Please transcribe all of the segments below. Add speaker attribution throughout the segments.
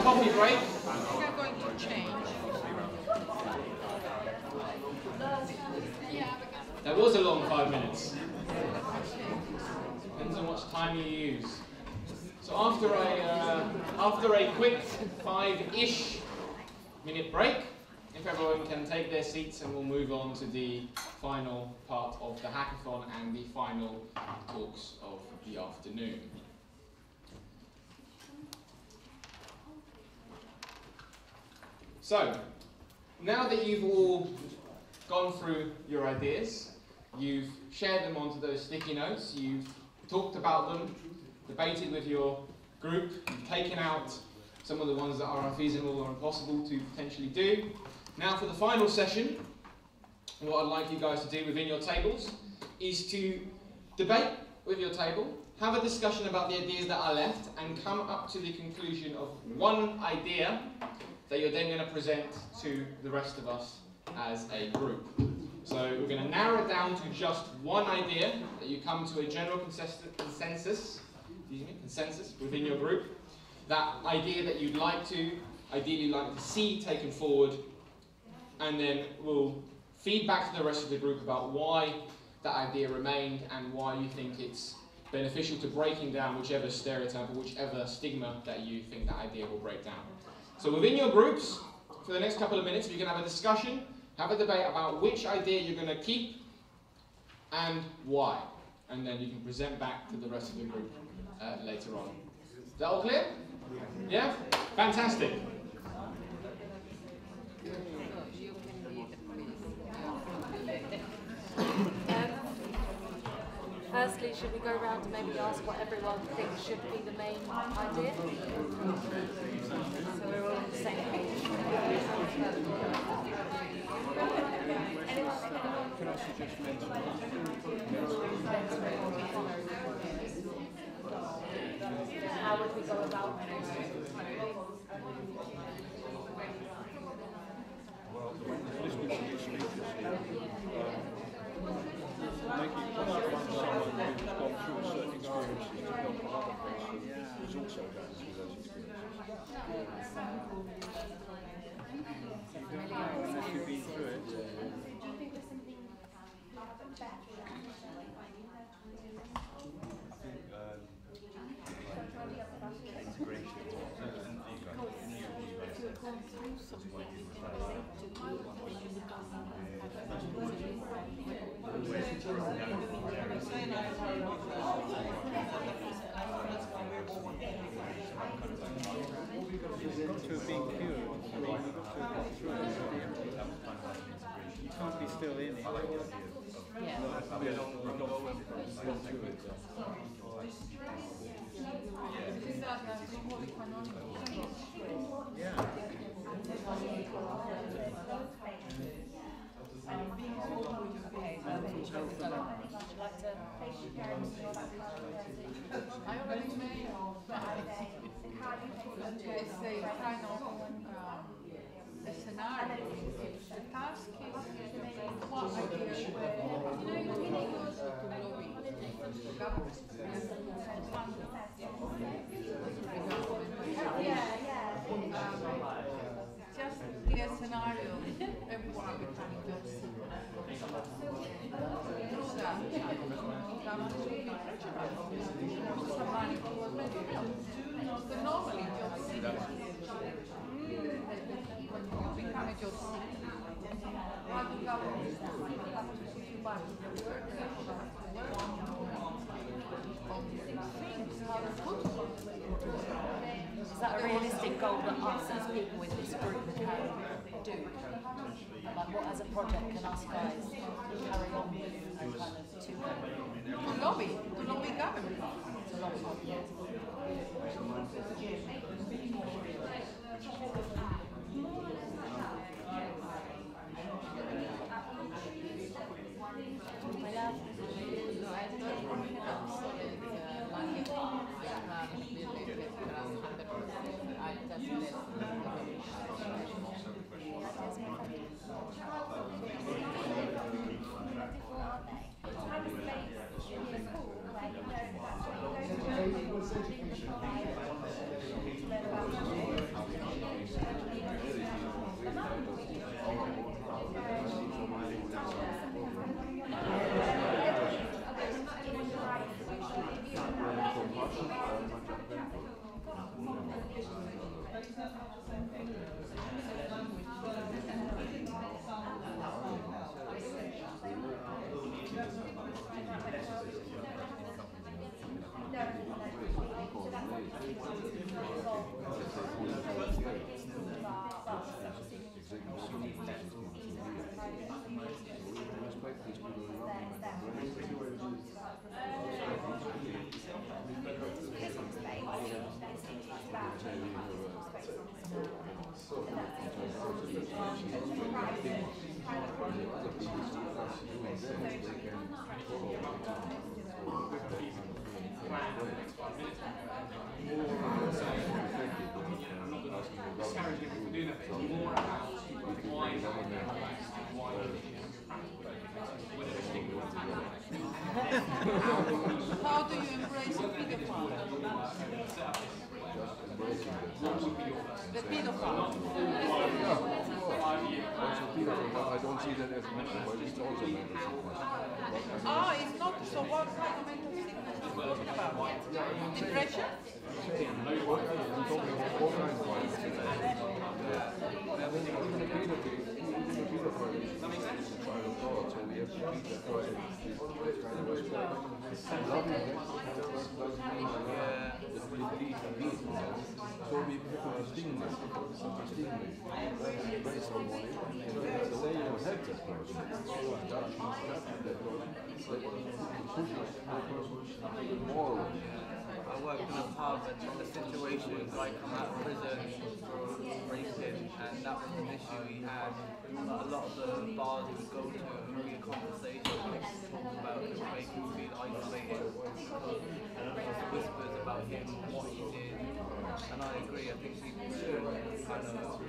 Speaker 1: Coffee break.
Speaker 2: I'm going to change.
Speaker 1: That was a long 5 minutes. Depends on what time you use. So after a quick 5-ish minute break, if everyone can take their seats, and we'll move on to the final part of the hackathon and the final talks of the afternoon. So, now that you've all gone through your ideas, you've shared them onto those sticky notes, you've talked about them, debated with your group, you've taken out some of the ones that are unfeasible or impossible to potentially do. Now for the final session, what I'd like you guys to do within your tables is to debate with your table, have a discussion about the ideas that are left, and come up to the conclusion of one idea that you're then going to present to the rest of us as a group. So we're going to narrow it down to just one idea, that you come to a general consensus within your group. That idea that you'd ideally like to see taken forward, and then we'll feed back to the rest of the group about why that idea remained and why you think it's beneficial to breaking down whichever stereotype or whichever stigma that you think that idea will break down. So within your groups, for the next couple of minutes, you can have a discussion, have a debate about which idea you're going to keep and why. And then you can present back to the rest of the group later on. Is that all clear? Yeah? Fantastic.
Speaker 3: Firstly, should we go around and maybe ask what everyone thinks should be the main idea? So we're all on the same page.
Speaker 4: Can I suggest mental?
Speaker 3: How would we go about it?
Speaker 4: Well, listening to your speeches here, making it possible for someone who's gone through a certain experiences to help another person who's also going through those experiences. You don't know unless you've been through it. You've got to have been cured. I mean, you've got to have gone through it. You can't be still in it.
Speaker 3: Yeah.
Speaker 4: Yeah.
Speaker 2: I already made it's a kind of a scenario. The task is what ideas to lobby the government. Just the scenario, everyone will be trying to see. Through that, government will be pressurized. Somebody who was but normally job seekers, when you become a job seeker, what the government has to put you back to the work, you have to work on things, how to put you.
Speaker 3: Is that a realistic goal that us as people in this group can do? Like what as a project can us guys carry on with and kind of to
Speaker 2: lobby government.
Speaker 3: To lobby.
Speaker 2: How do you embrace the pedophile? The pedophile.
Speaker 5: I don't see that as mental, but it's also mental sickness.
Speaker 2: It's not. So what kind of mental sickness are you talking about? Depression?
Speaker 5: I'm talking about all kinds of violence. Even a pedophile is a child of God, so we have to treat that person with kind of respect. Loving him doesn't mean that we believe in him. So we have a stigma. Stigma. Based on what it is. So then you don't help that person. So judge that pushes the person even more.
Speaker 6: I work in a pub and the situation, a guy come out of prison for raping, and that was an issue he had. A lot of the bars he would go to, it would be a conversation, talk about it, make him feel isolated, because whispers about him, what he did, and I agree, I think people should kind of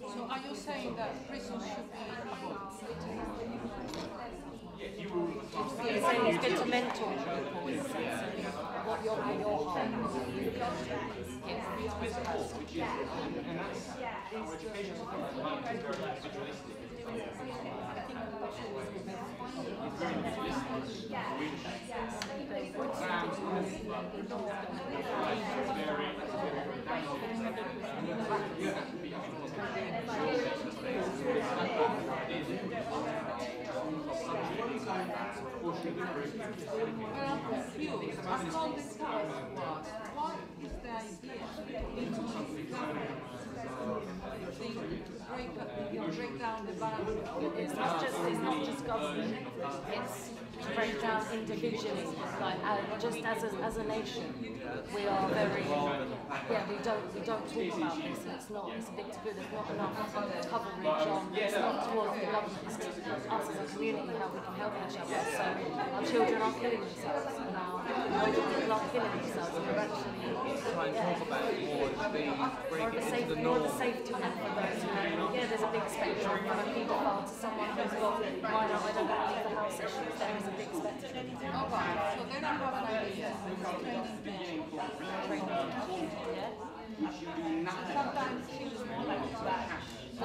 Speaker 2: So are you saying that prisons should be
Speaker 3: You're saying it's good to mentor people in the sense of what your heart.
Speaker 1: And that's our education system at the moment is very individualistic. It's very individualistic, which exams very
Speaker 2: I'm confused. I can't discuss what is the idea? You break down the balance.
Speaker 3: It's not just government, it's to break down individually, like just as a nation, we are very, we don't talk about this, and it's a bit too good, there's not enough coverage on, it's not towards the government, it's to us as a community, how we can help each other. So our children are killing themselves, and our people are killing themselves, and we're actually
Speaker 6: try and talk about it more, break it into the
Speaker 3: more
Speaker 6: norm.
Speaker 3: of a safety net for those who there's a big spectrum from a paedophile to someone who's got minor, I don't want to leave the house issues, there is a big spectrum.
Speaker 2: All right. So then I have an idea. Sometimes children like that.
Speaker 3: So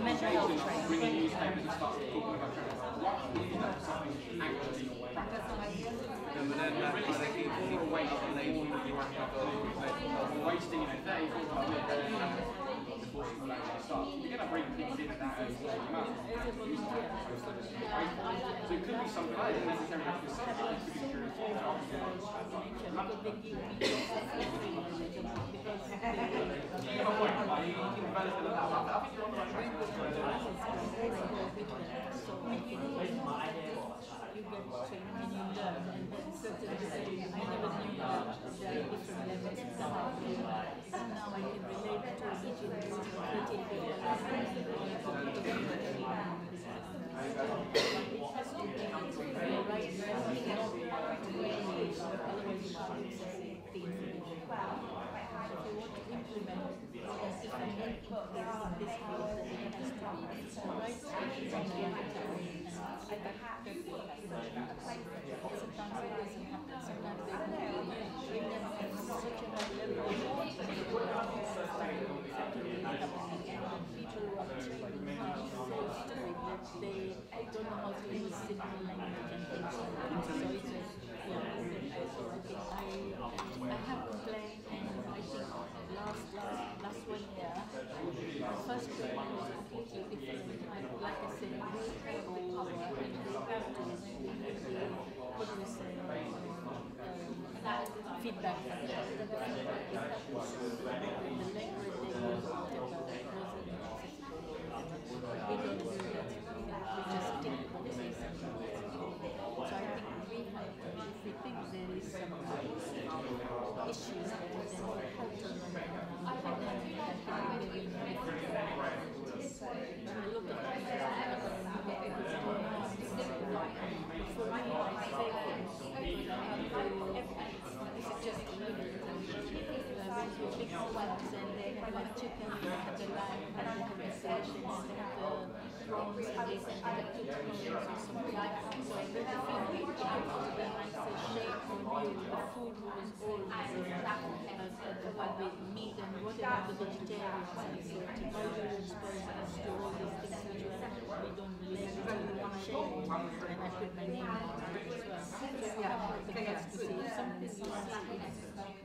Speaker 3: mental health training.
Speaker 1: bring in newspapers and start talking about something actually practical.
Speaker 6: But then that kind of keeps waiting on label that you have to go
Speaker 1: Wasting a day before school actually starts. You're going to bring kids in at that age, so you might as well use that. So it could be something, I don't necessarily have to say it, it could be curious. You have a point, like, you can develop it like that. I think you're on the right
Speaker 3: Feedback. like chicken, they have the lamb, and they have the fish, and they have the prawns, and they have the cucumbers or something like that. So the food we put into the like the shape or meal, the food was always with meat and whatever the vegetarians and so to vegans, presidents, to all these things which we don't relate to one shape, and I put my name on it as well. So we have the guts to see if something is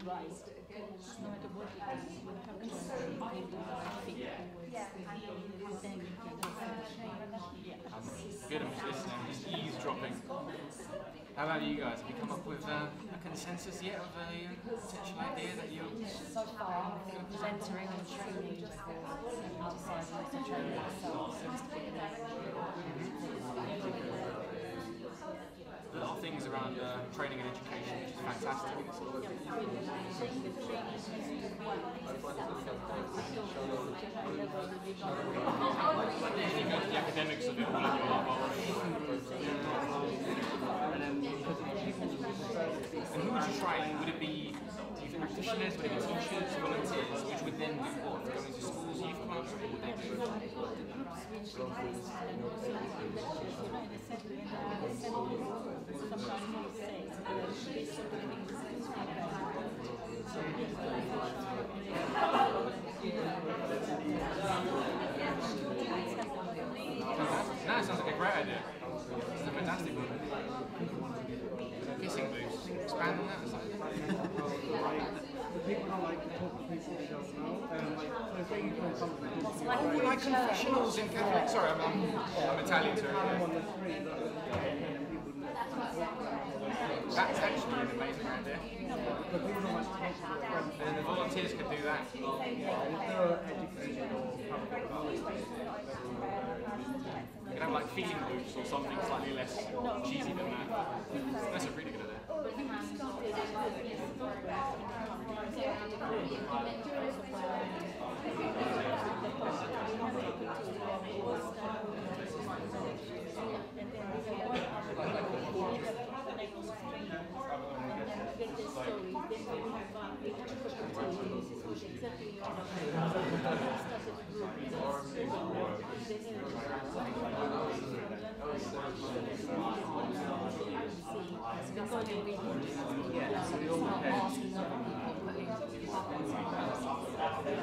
Speaker 3: right. No matter what it is, when it comes to it, they do the right thing always. Then you can get
Speaker 1: Good, I'm just listening, just eavesdropping. How about you guys? Have you come up with a consensus yet of a potential idea that you're...
Speaker 3: So far, mentoring and training outside of the training ourselves seems to be
Speaker 1: a lot of things around training and education, which is fantastic. You go to the academics of it all in your and who would you train? Would it be practitioners, would it be teachers, volunteers, which would then do what? Going to schools, youth clubs, or what would they do? No, it sounds like a great idea. It's a fantastic one. Kissing booths. Expand on that or something.
Speaker 4: People don't like to talk to people they don't know. So if they come something
Speaker 1: Like confessionals in Catholic. Sorry, I'm Italian, so that's actually an amazing idea. And the volunteers could do that. You can have like feeling booths or something slightly less cheesy than that. That's a really good idea.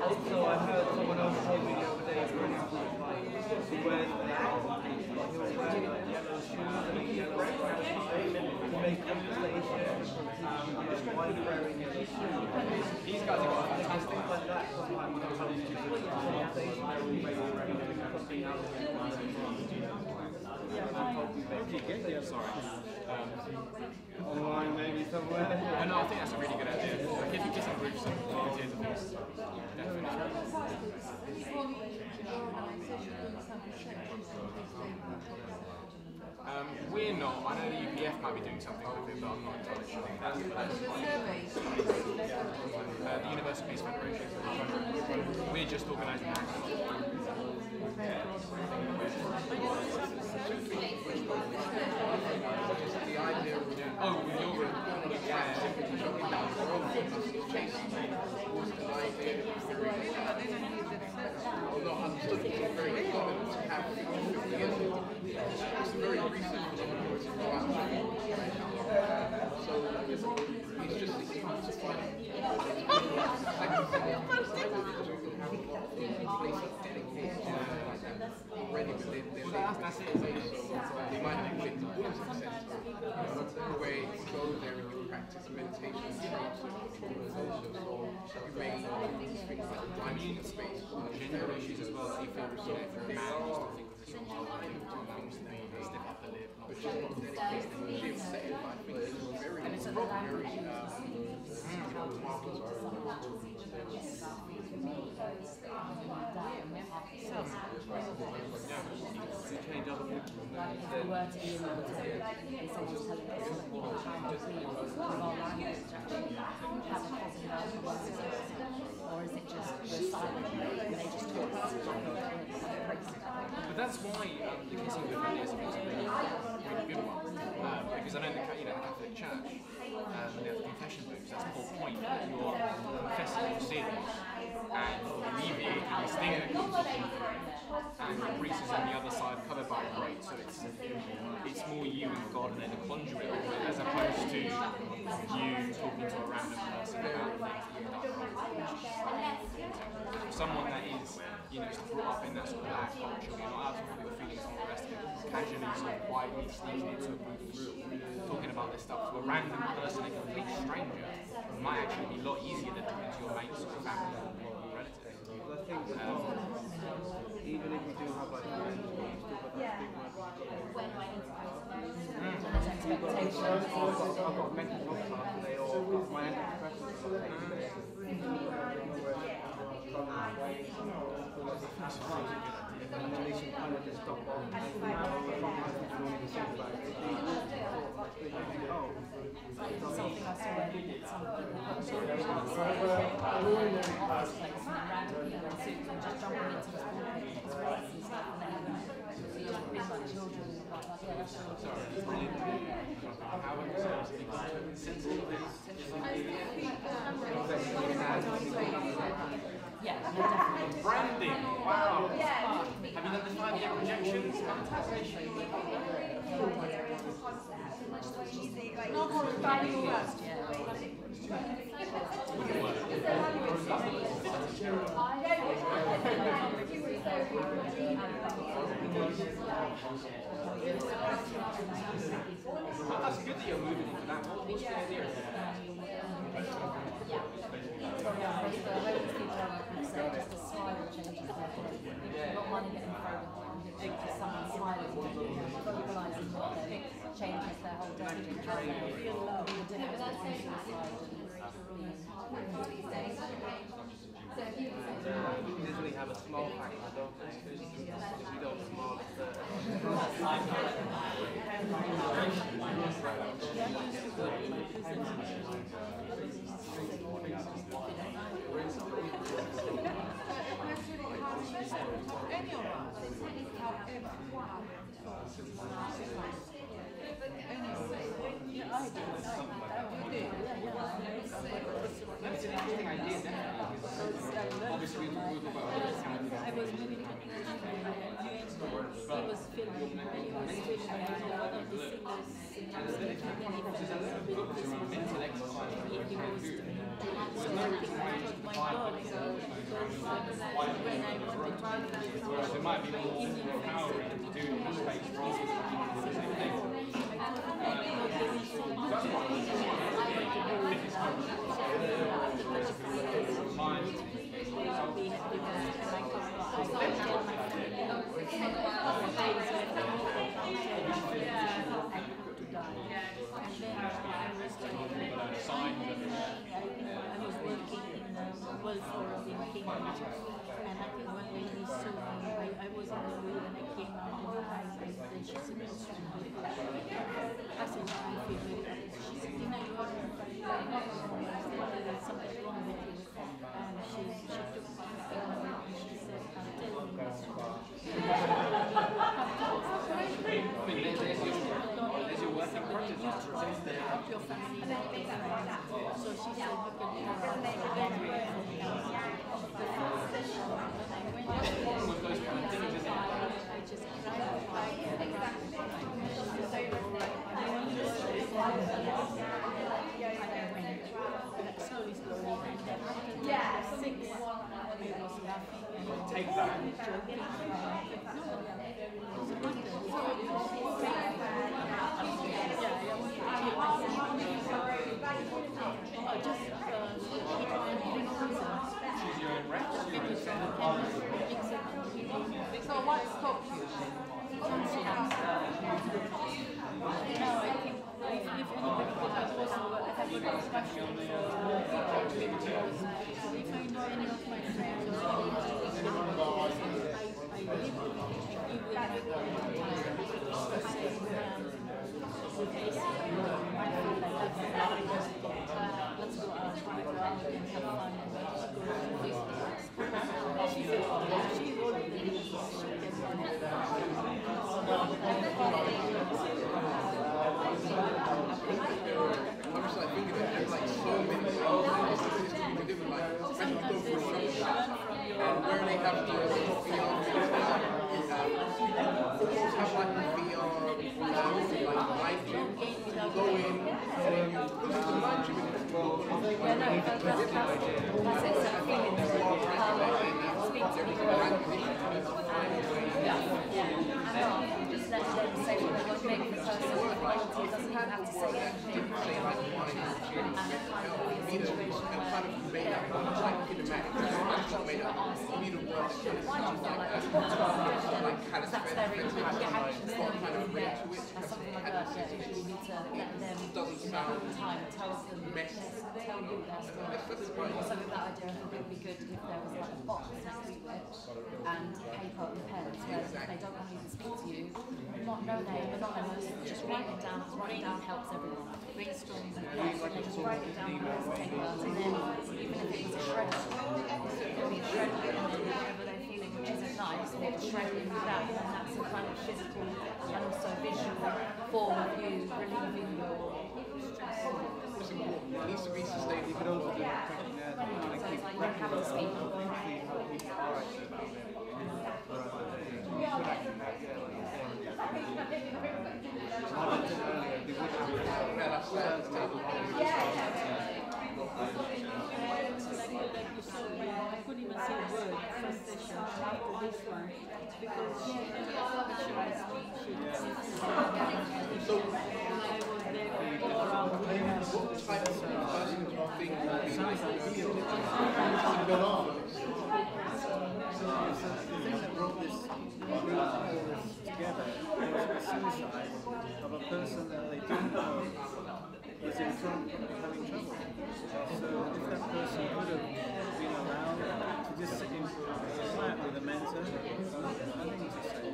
Speaker 6: Also, I heard someone else told me the other day, for instance, like, he wears yellow shoes and a yellow to make conversation, just while wearing yellow shoes.
Speaker 1: These guys are fantastic.
Speaker 6: Things like that sometimes when it comes to conversation, I always make something out of it.
Speaker 4: Where did you get the
Speaker 1: Sorry.
Speaker 4: online maybe somewhere?
Speaker 1: Oh, no, I think that's a really good idea. Like if you get some groups of volunteers, definitely. We're not. I know the UPF might be doing something with it, but I'm not entirely sure. The Universal Peace Federation. We're just organising that. Oh, with your group.
Speaker 5: Although I'm still very common to have it's very recent phenomenon to go out. So it's just to find already, but
Speaker 1: That's it.
Speaker 5: they might have been where you go there and you practice meditation and you may things like community space,
Speaker 1: Gender issues as well. If you're a man, you still think of this all step up the lip,
Speaker 5: but she's not dedicated to the gym setting. I think it's very,
Speaker 1: and it's a problem.
Speaker 6: Change other people.
Speaker 3: If we were to be in the military, they say just telling us that we will try and agree with our language to actually have a positive outcome, or is it just we're silent and they just talk us
Speaker 1: But that's why the kissing movement is a really, really good one. Because I know the Catholic Church, when they have the confession books, that's the whole point. You're confessing your sins, and the Stigma and Greece is on the other side covered by a grate, so it's more you and God and then a conduit of it, as opposed to you talking to a random person about things that you've done wrong. Someone that is, brought up in that sort of black culture, you're not out talking about your feelings and all the rest of it, casually sort of quietly sneaking into a group talking about this stuff to a random person, a complete stranger, might actually be a lot easier than talking to your mates or family or relatives.
Speaker 6: I think even if you do have like friends, you still got that stigma. I've got mental health class and they all got my antidepressants. And then they should kind of just stop on.
Speaker 3: Something I saw in some people office place and random people in suits and just jumping into the school kids' rates and stuff and then just being like children like yeah, that's really yeah, definitely.
Speaker 1: Branding, wow. Have you done the 5-year projections?
Speaker 2: Not horrifying words.
Speaker 1: That's good that you're moving into that. What's the idea?
Speaker 3: Just a smile changes their a lot of money getting thrown to someone smiling vocalising what they changes their whole day. The difference between suicide
Speaker 6: You usually have a small factor, don't they? If you don't smile,
Speaker 2: Any of us, however, yeah, I do.
Speaker 1: That's an interesting idea, definitely. Obviously, we talk about
Speaker 3: I was moving to he was filming and he was filming a lot of the singers
Speaker 1: mental exercise.
Speaker 3: So I think my God, when I wanted to
Speaker 1: Whereas there might be more empowering to do in this space rather than the same thing.
Speaker 3: And I think when we saw me, I was in the room and I came out and she said, I said, I feel really bad. She said, you know, you're not wrong. I said, there's something wrong with you. And she took my phone and she said, I'm telling you what's wrong.
Speaker 1: There's your working project.
Speaker 3: Help your family, help your friends. So she said, you can do that.
Speaker 1: With those kind of things, isn't it?
Speaker 3: I just slowly, and then after 6, I was laughing and
Speaker 1: Take that.
Speaker 3: joking.
Speaker 1: Choose your own reps, your own set.
Speaker 2: So what stopped you?
Speaker 3: No, I think if anybody could have a discussion if I know any of my friends or let's go out and have fun and just go to she wrote
Speaker 5: Like so many things you can do, like, I can go for a where they have the VR have like a VR like live gym. You go in and then you put the live gym in as well.
Speaker 3: Yeah, no, that's it. So feeling speak to people. Yeah. Just let them say what they want to make the person quality doesn't have to say anything. That's very good. That's something like that. You need to let them time tell them tell you their story. Something that idea I think would be good if there was like a box next to it and paper and pens where they don't want to even speak to you. Not no name, anonymous, just write it down. Writing down helps everyone. Brainstorm and they just write it down on a piece of paper and then even if it's a shredder, it'll be a shredder and then whatever they're feeling which isn't nice, they'll shred it with that and that's a kind of physical and also visual form of you relieving your stress.
Speaker 5: It needs to be sustainable.
Speaker 4: You could also do a questionnaire that kind of keep
Speaker 3: Like how to speak.
Speaker 4: how people are actually about it.
Speaker 7: I couldn't even say a word first session after this one because she pressurized me.
Speaker 5: So,
Speaker 7: I was there all around
Speaker 5: what type of person do you think would be like
Speaker 4: The thing that brought this group all together was a suicide of a person that they didn't know was in front of having trouble. So if that person could have been allowed to just sit in a flat with a mentor, nothing to say.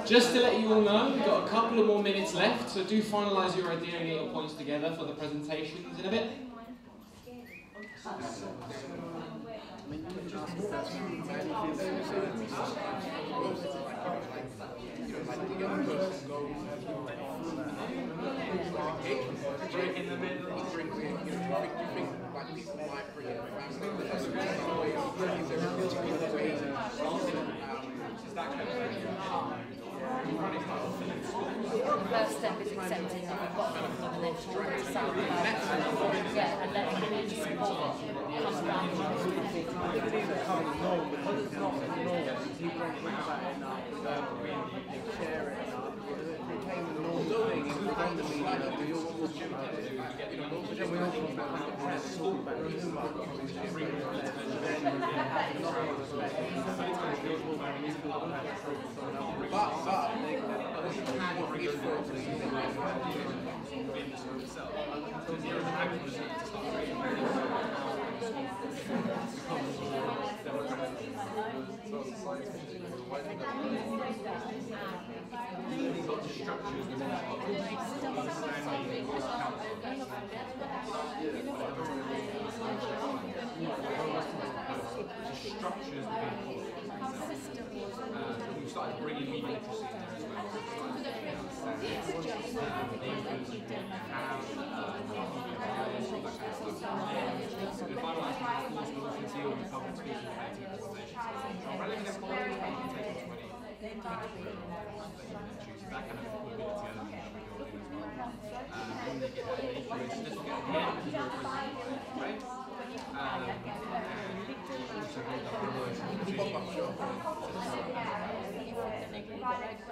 Speaker 1: Just to let you all know, we've got a couple of more minutes left, so do finalise your idea and get your points together for the presentations in a bit.
Speaker 3: First step is accepting that you've got them and then trying to solve it. Yeah, and letting them support come around.
Speaker 4: Even if they can't know, because it's not normal, people don't think about it enough, they share it enough, it became a normal thing, it was on the media, we all talking about it, which we all talking about 100%, talking about it too much, and then not all respect, sometimes people are unusual, but
Speaker 1: Structures we started bringing media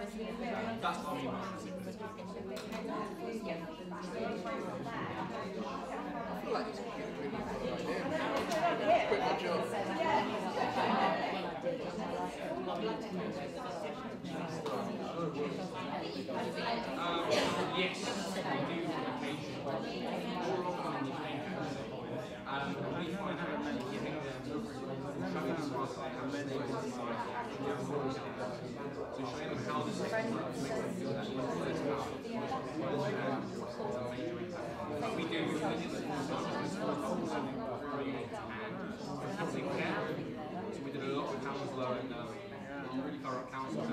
Speaker 1: literacy in there that's what I mean.
Speaker 5: I feel like this could be a really good idea. Quit my job.
Speaker 1: Yes, we do on occasion. More often than you think. We find out giving them so showing them how this is we do so we did a lot with counsellor and really thorough counsel and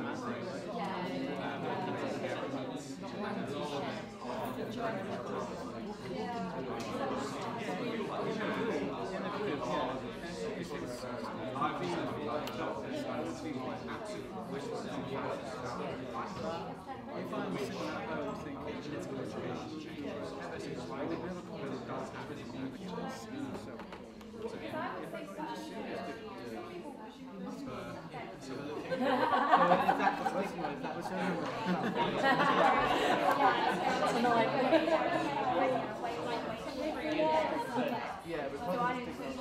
Speaker 4: If I'm sitting at home thinking it's going to change, I would never call it a dance, it's really more of a choice. So, if I got into serious difficulty, yeah, but why do you think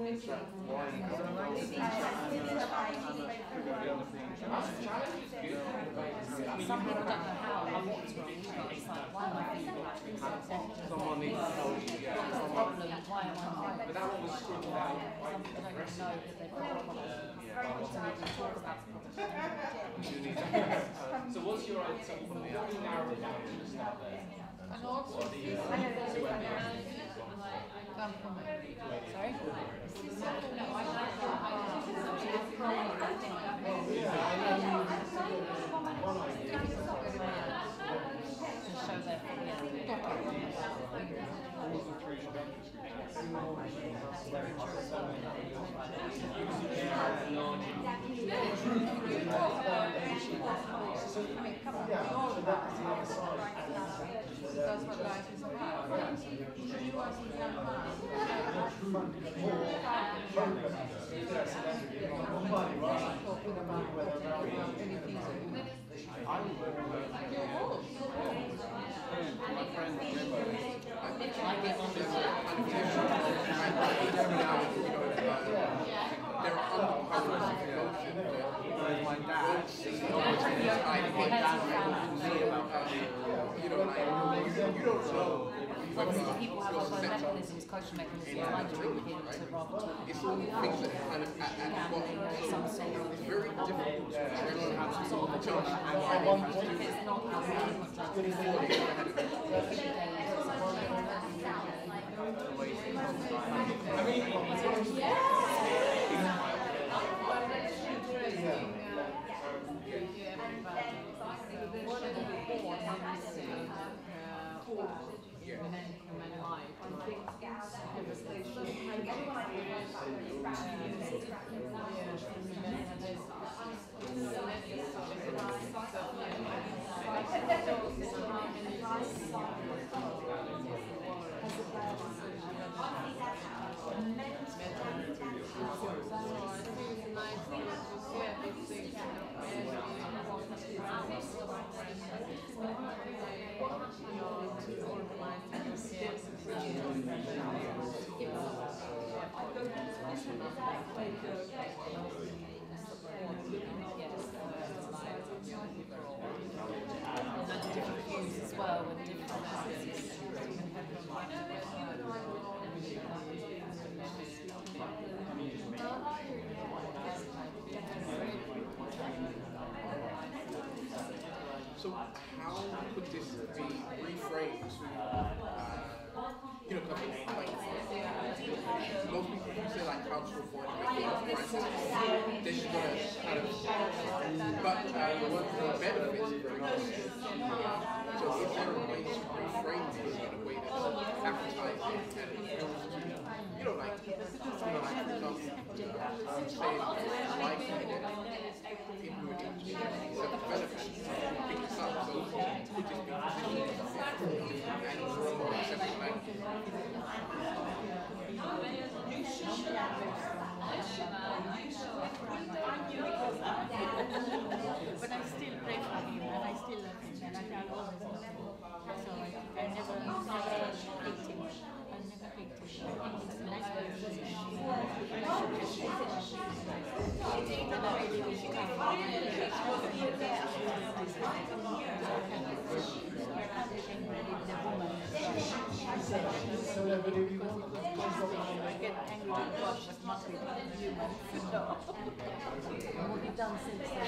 Speaker 4: why? Because I like to teach I'm a pretty young thing.
Speaker 3: Some people don't know how or what's wrong. It's like, why am I feeling like this?
Speaker 4: Someone needs to tell you.
Speaker 3: What's the problem? Why am I like
Speaker 1: But that one was sorted out.
Speaker 3: Some people don't even know that they've got a problem. So we can talk about the problem.
Speaker 1: So what's your idea? So what do you narrow it down to the start there?
Speaker 2: And also,
Speaker 3: Sorry? To show their
Speaker 2: that's what life is about. You as a young man, talking about anything that you need.
Speaker 5: My friend
Speaker 3: I get on with
Speaker 5: there are undercurrents of emotion that my dad my dad me about that. You know, like you don't know
Speaker 3: obviously people have other mechanisms, coping mechanisms, like drinking to rather talk.
Speaker 5: it's all things that kind of at what
Speaker 3: Some sort of
Speaker 5: it's very difficult to actually have
Speaker 3: some sort of
Speaker 5: judge
Speaker 3: if it's not different views as well and different messages.
Speaker 5: So how could this be reframed to, you know, like most people who say like cultural reform, they're just gonna kind of, but the benefits are very good. So is there a way to reframe this in a way that's appetizing and appeals to, you know, like, for example, saying life people who are into self-development pick this up, so could this be positioned and more accepting language?
Speaker 7: But I still pray for him and I still love him and I can always love him. So I never hate him. I never hate him. I think he's a nice person. And I really wish he could come I get angry with God, but not with humans.
Speaker 3: And what you've done since then,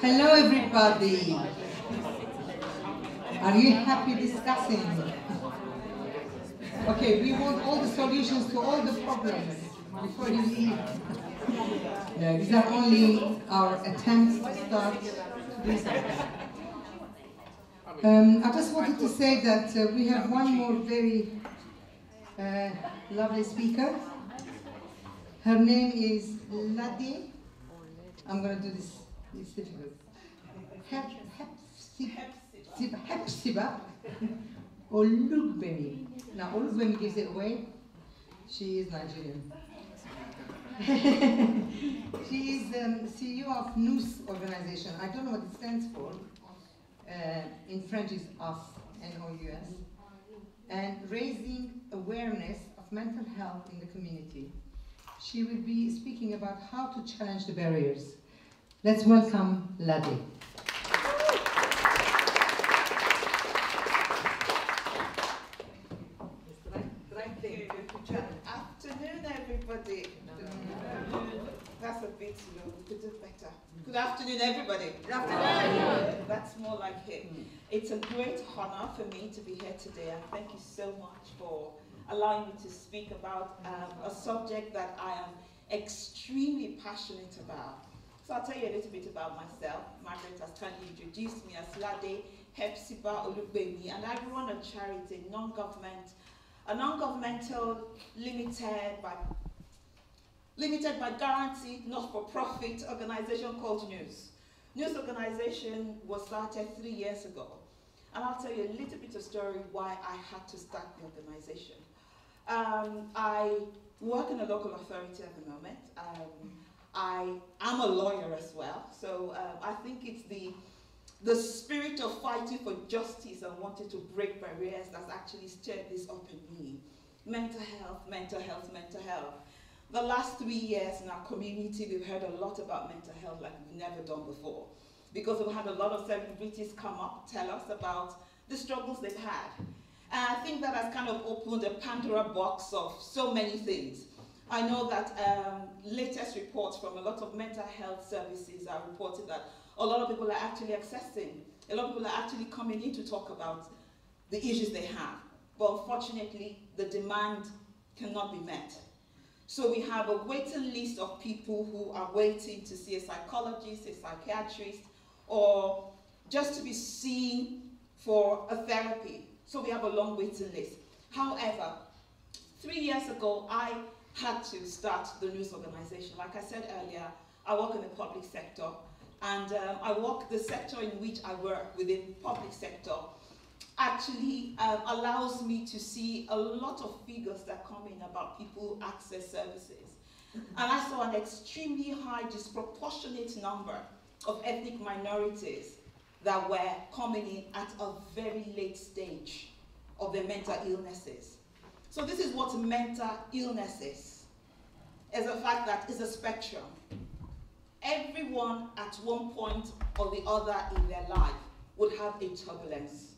Speaker 8: Hello everybody. Are you happy discussing? Okay, we want all the solutions to all the problems before you leave. Yeah, these are only our attempts to start to do something. I just wanted to say that we have one more very lovely speaker. Her name is Ladi. I'm going to do this. It's difficult. Hepsiba Olugbemi. Now, Olugbemi gives it away. She is Nigerian. She is CEO of NOUS organization. I don't know what it stands for. In French is US, N-O-U-S. And raising awareness of mental health in the community. She will be speaking about how to challenge the barriers. Let's welcome Ladi.
Speaker 9: Good afternoon, everybody. That's a bit low. We could do better. Good afternoon, everybody. Good afternoon. That's more like it. It's a great honor for me to be here today, and thank you so much for allowing me to speak about a subject that I am extremely passionate about. So I'll tell you a little bit about myself. Margaret has kindly introduced me as Lade Hepsiba Olugbemi, and I run a charity, a non-governmental, limited by guarantee, not-for-profit organization called NOUS. NOUS organization was started 3 years ago. And I'll tell you a little bit of story why I had to start the organization. I work in a local authority at the moment. I am a lawyer as well. So I think it's the spirit of fighting for justice and wanting to break barriers that's actually stirred this up in me. Mental health, mental health, mental health. The last 3 years in our community, we've heard a lot about mental health like we've never done before. Because we've had a lot of celebrities come up, tell us about the struggles they've had. And I think that has kind of opened a Pandora box of so many things. I know that latest reports from a lot of mental health services are reporting that a lot of people are actually accessing, a lot of people are actually coming in to talk about the issues they have. But unfortunately, the demand cannot be met. So we have a waiting list of people who are waiting to see a psychologist, a psychiatrist, or just to be seen for a therapy. So we have a long waiting list. However, 3 years ago, I had to start the NOUS organization. Like I said earlier, I work in the public sector, and the sector in which I work within public sector actually allows me to see a lot of figures that come in about people who access services. And I saw an extremely high, disproportionate number of ethnic minorities that were coming in at a very late stage of their mental illnesses. So this is what mental illness is. It's a fact that it's a spectrum. Everyone at one point or the other in their life would have a turbulence.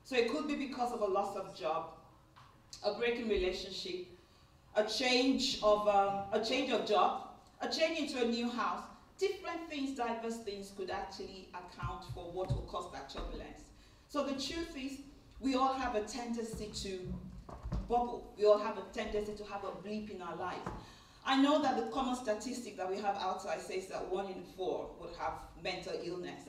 Speaker 9: So it could be because of a loss of job, a break in relationship, a change of job, a change into a new house. Different things, diverse things could actually account for what will cause that turbulence. So the truth is, we all have a tendency to bubble. We all have a tendency to have a blip in our lives. I know that the common statistic that we have outside says that 1 in 4 would have mental illness.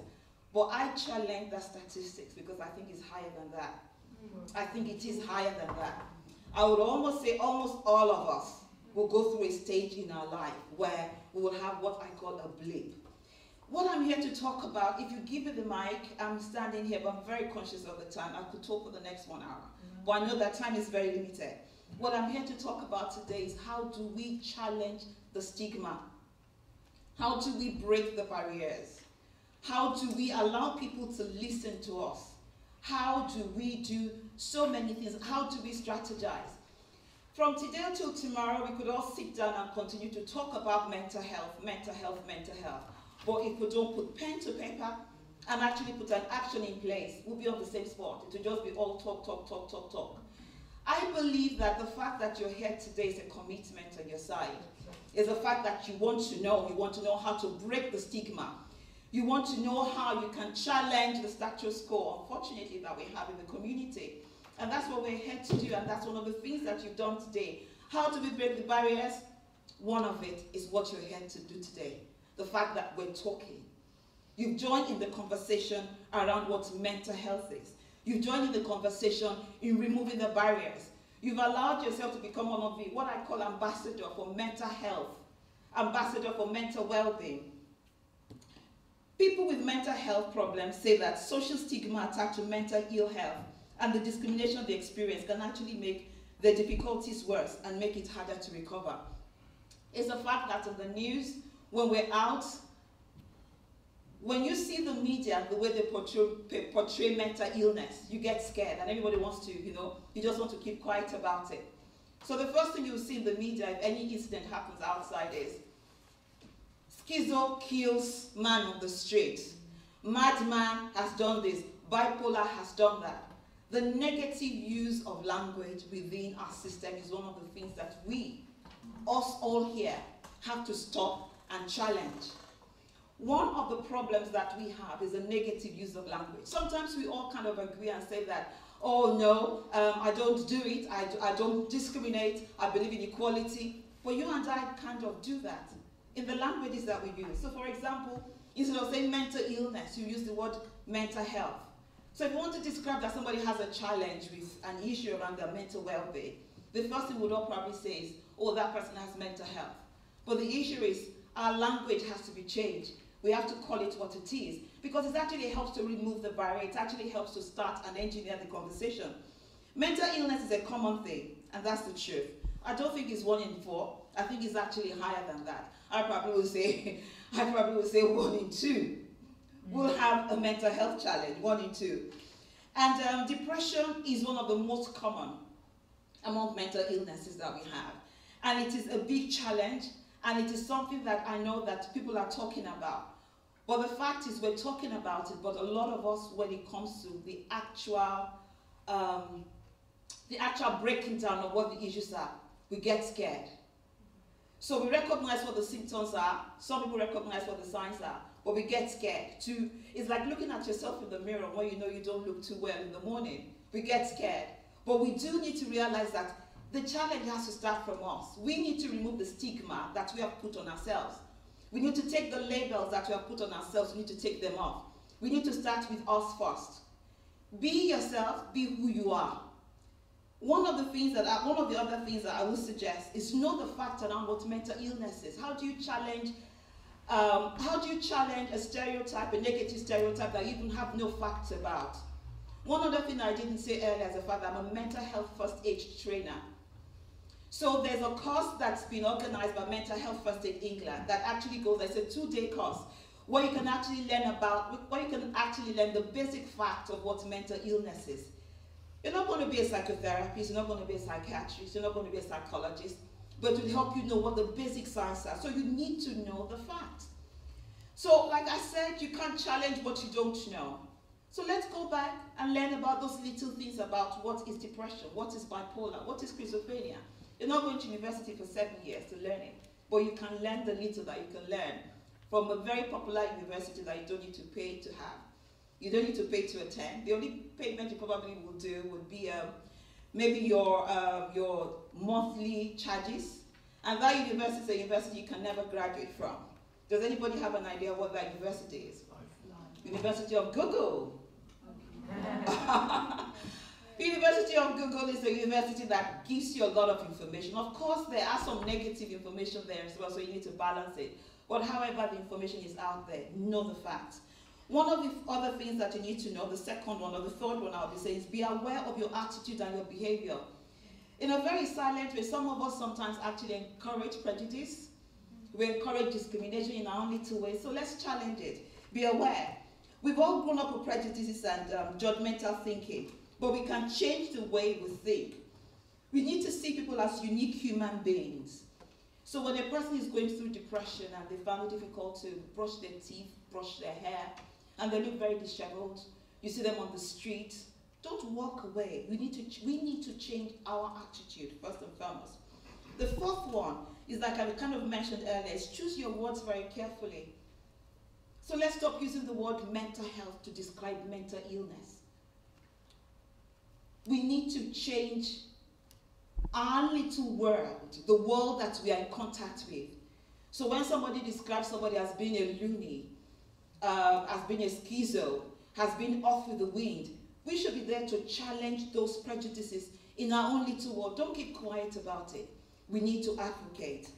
Speaker 9: But I challenge that statistics because I think it's higher than that. I think it is higher than that. I would almost say almost all of us will go through a stage in our life where we will have what I call a blip. What I'm here to talk about, if you give me the mic, I'm standing here, but I'm very conscious of the time. I could talk for the next 1 hour, but I know that time is very limited. What I'm here to talk about today is how do we challenge the stigma? How do we break the barriers? How do we allow people to listen to us? How do we do so many things? How do we strategize? From today till tomorrow, we could all sit down and continue to talk about mental health, mental health, mental health. But if we don't put pen to paper and actually put an action in place, we'll be on the same spot. It will just be all talk, talk, talk, talk, talk. I believe that the fact that you're here today is a commitment on your side. It's the fact that you want to know how to break the stigma. You want to know how you can challenge the status quo, unfortunately, that we have in the community. And that's what we're here to do, and that's one of the things that you've done today. How do we break the barriers? One of it is what you're here to do today. The fact that we're talking. You've joined in the conversation around what mental health is. You've joined in the conversation in removing the barriers. You've allowed yourself to become one of the, what I call ambassador for mental health, ambassador for mental well-being. People with mental health problems say that social stigma attached to mental ill health and the discrimination they experience can actually make the difficulties worse and make it harder to recover. It's a fact that in the news, when we're out, when you see the media, the way they portray mental illness, you get scared and everybody wants to, you just want to keep quiet about it. So the first thing you'll see in the media if any incident happens outside is, schizo kills man on the street. Madman has done this. Bipolar has done that. The negative use of language within our system is one of the things that we, us all here, have to stop and challenge. One of the problems that we have is the negative use of language. Sometimes we all kind of agree and say that, oh no, I don't do it, I don't discriminate, I believe in equality. But you and I kind of do that in the languages that we use. So for example, instead of saying mental illness, you use the word mental health. So if you want to describe that somebody has a challenge with an issue around their mental well-being, the first thing we'd all probably say is, oh, that person has mental health. But the issue is, our language has to be changed. We have to call it what it is, because it actually helps to remove the barrier. It actually helps to start and engineer the conversation. Mental illness is a common thing, and that's the truth. I don't think it's 1 in 4. I think it's actually higher than that. I probably would say 1 in 2 will have a mental health challenge, 1 in 2. And depression is one of the most common among mental illnesses that we have. And it is a big challenge, and it is something that I know that people are talking about. But the fact is, we're talking about it, but a lot of us, when it comes to the actual breaking down of what the issues are, we get scared. So we recognize what the symptoms are, some people recognize what the signs are, but we get scared. It's like looking at yourself in the mirror when you know you don't look too well in the morning. We get scared. But we do need to realize that the challenge has to start from us. We need to remove the stigma that we have put on ourselves. We need to take the labels that we have put on ourselves, we need to take them off. We need to start with us first. Be yourself, be who you are. One of the other things that I would suggest is know the facts around what mental illness is. How do you challenge a stereotype, a negative stereotype that you even have no facts about? One other thing I didn't say earlier as a father, I'm a mental health first aid trainer. So there's a course that's been organized by Mental Health First Aid England that actually goes, it's a 2-day course, where you can actually learn the basic facts of what mental illness is. You're not going to be a psychotherapist, you're not going to be a psychiatrist, you're not going to be a psychologist, but it will help you know what the basic signs are. So you need to know the facts. So like I said, you can't challenge what you don't know. So let's go back and learn about those little things about what is depression, what is bipolar, what is schizophrenia. You're not going to university for 7 years to learn it, but you can learn the little that you can learn from a very popular university that you don't need to pay to have. You don't need to pay to attend. The only payment you probably will do would be maybe your monthly charges. And that university is a university you can never graduate from. Does anybody have an idea what that university is? University of Google. University of Google is a university that gives you a lot of information. Of course, there are some negative information there as well, so you need to balance it. But however, the information is out there. Know the facts. One of the other things that you need to know, the second one or the third one I'll be saying, is be aware of your attitude and your behavior. In a very silent way, some of us sometimes actually encourage prejudice. We encourage discrimination in our own little ways. So let's challenge it. Be aware. We've all grown up with prejudices and judgmental thinking, but we can change the way we think. We need to see people as unique human beings. So when a person is going through depression and they find it difficult to brush their teeth, brush their hair, and they look very disheveled, you see them on the street, don't walk away. We need to change our attitude, first and foremost. The fourth one is, like I kind of mentioned earlier, is choose your words very carefully. So let's stop using the word mental health to describe mental illness. we need to change our little world, the world that we are in contact with. So when somebody describes somebody as being a loony, as being a schizo, has been off with the wind, we should be there to challenge those prejudices in our own little world. Don't keep quiet about it. We need to advocate.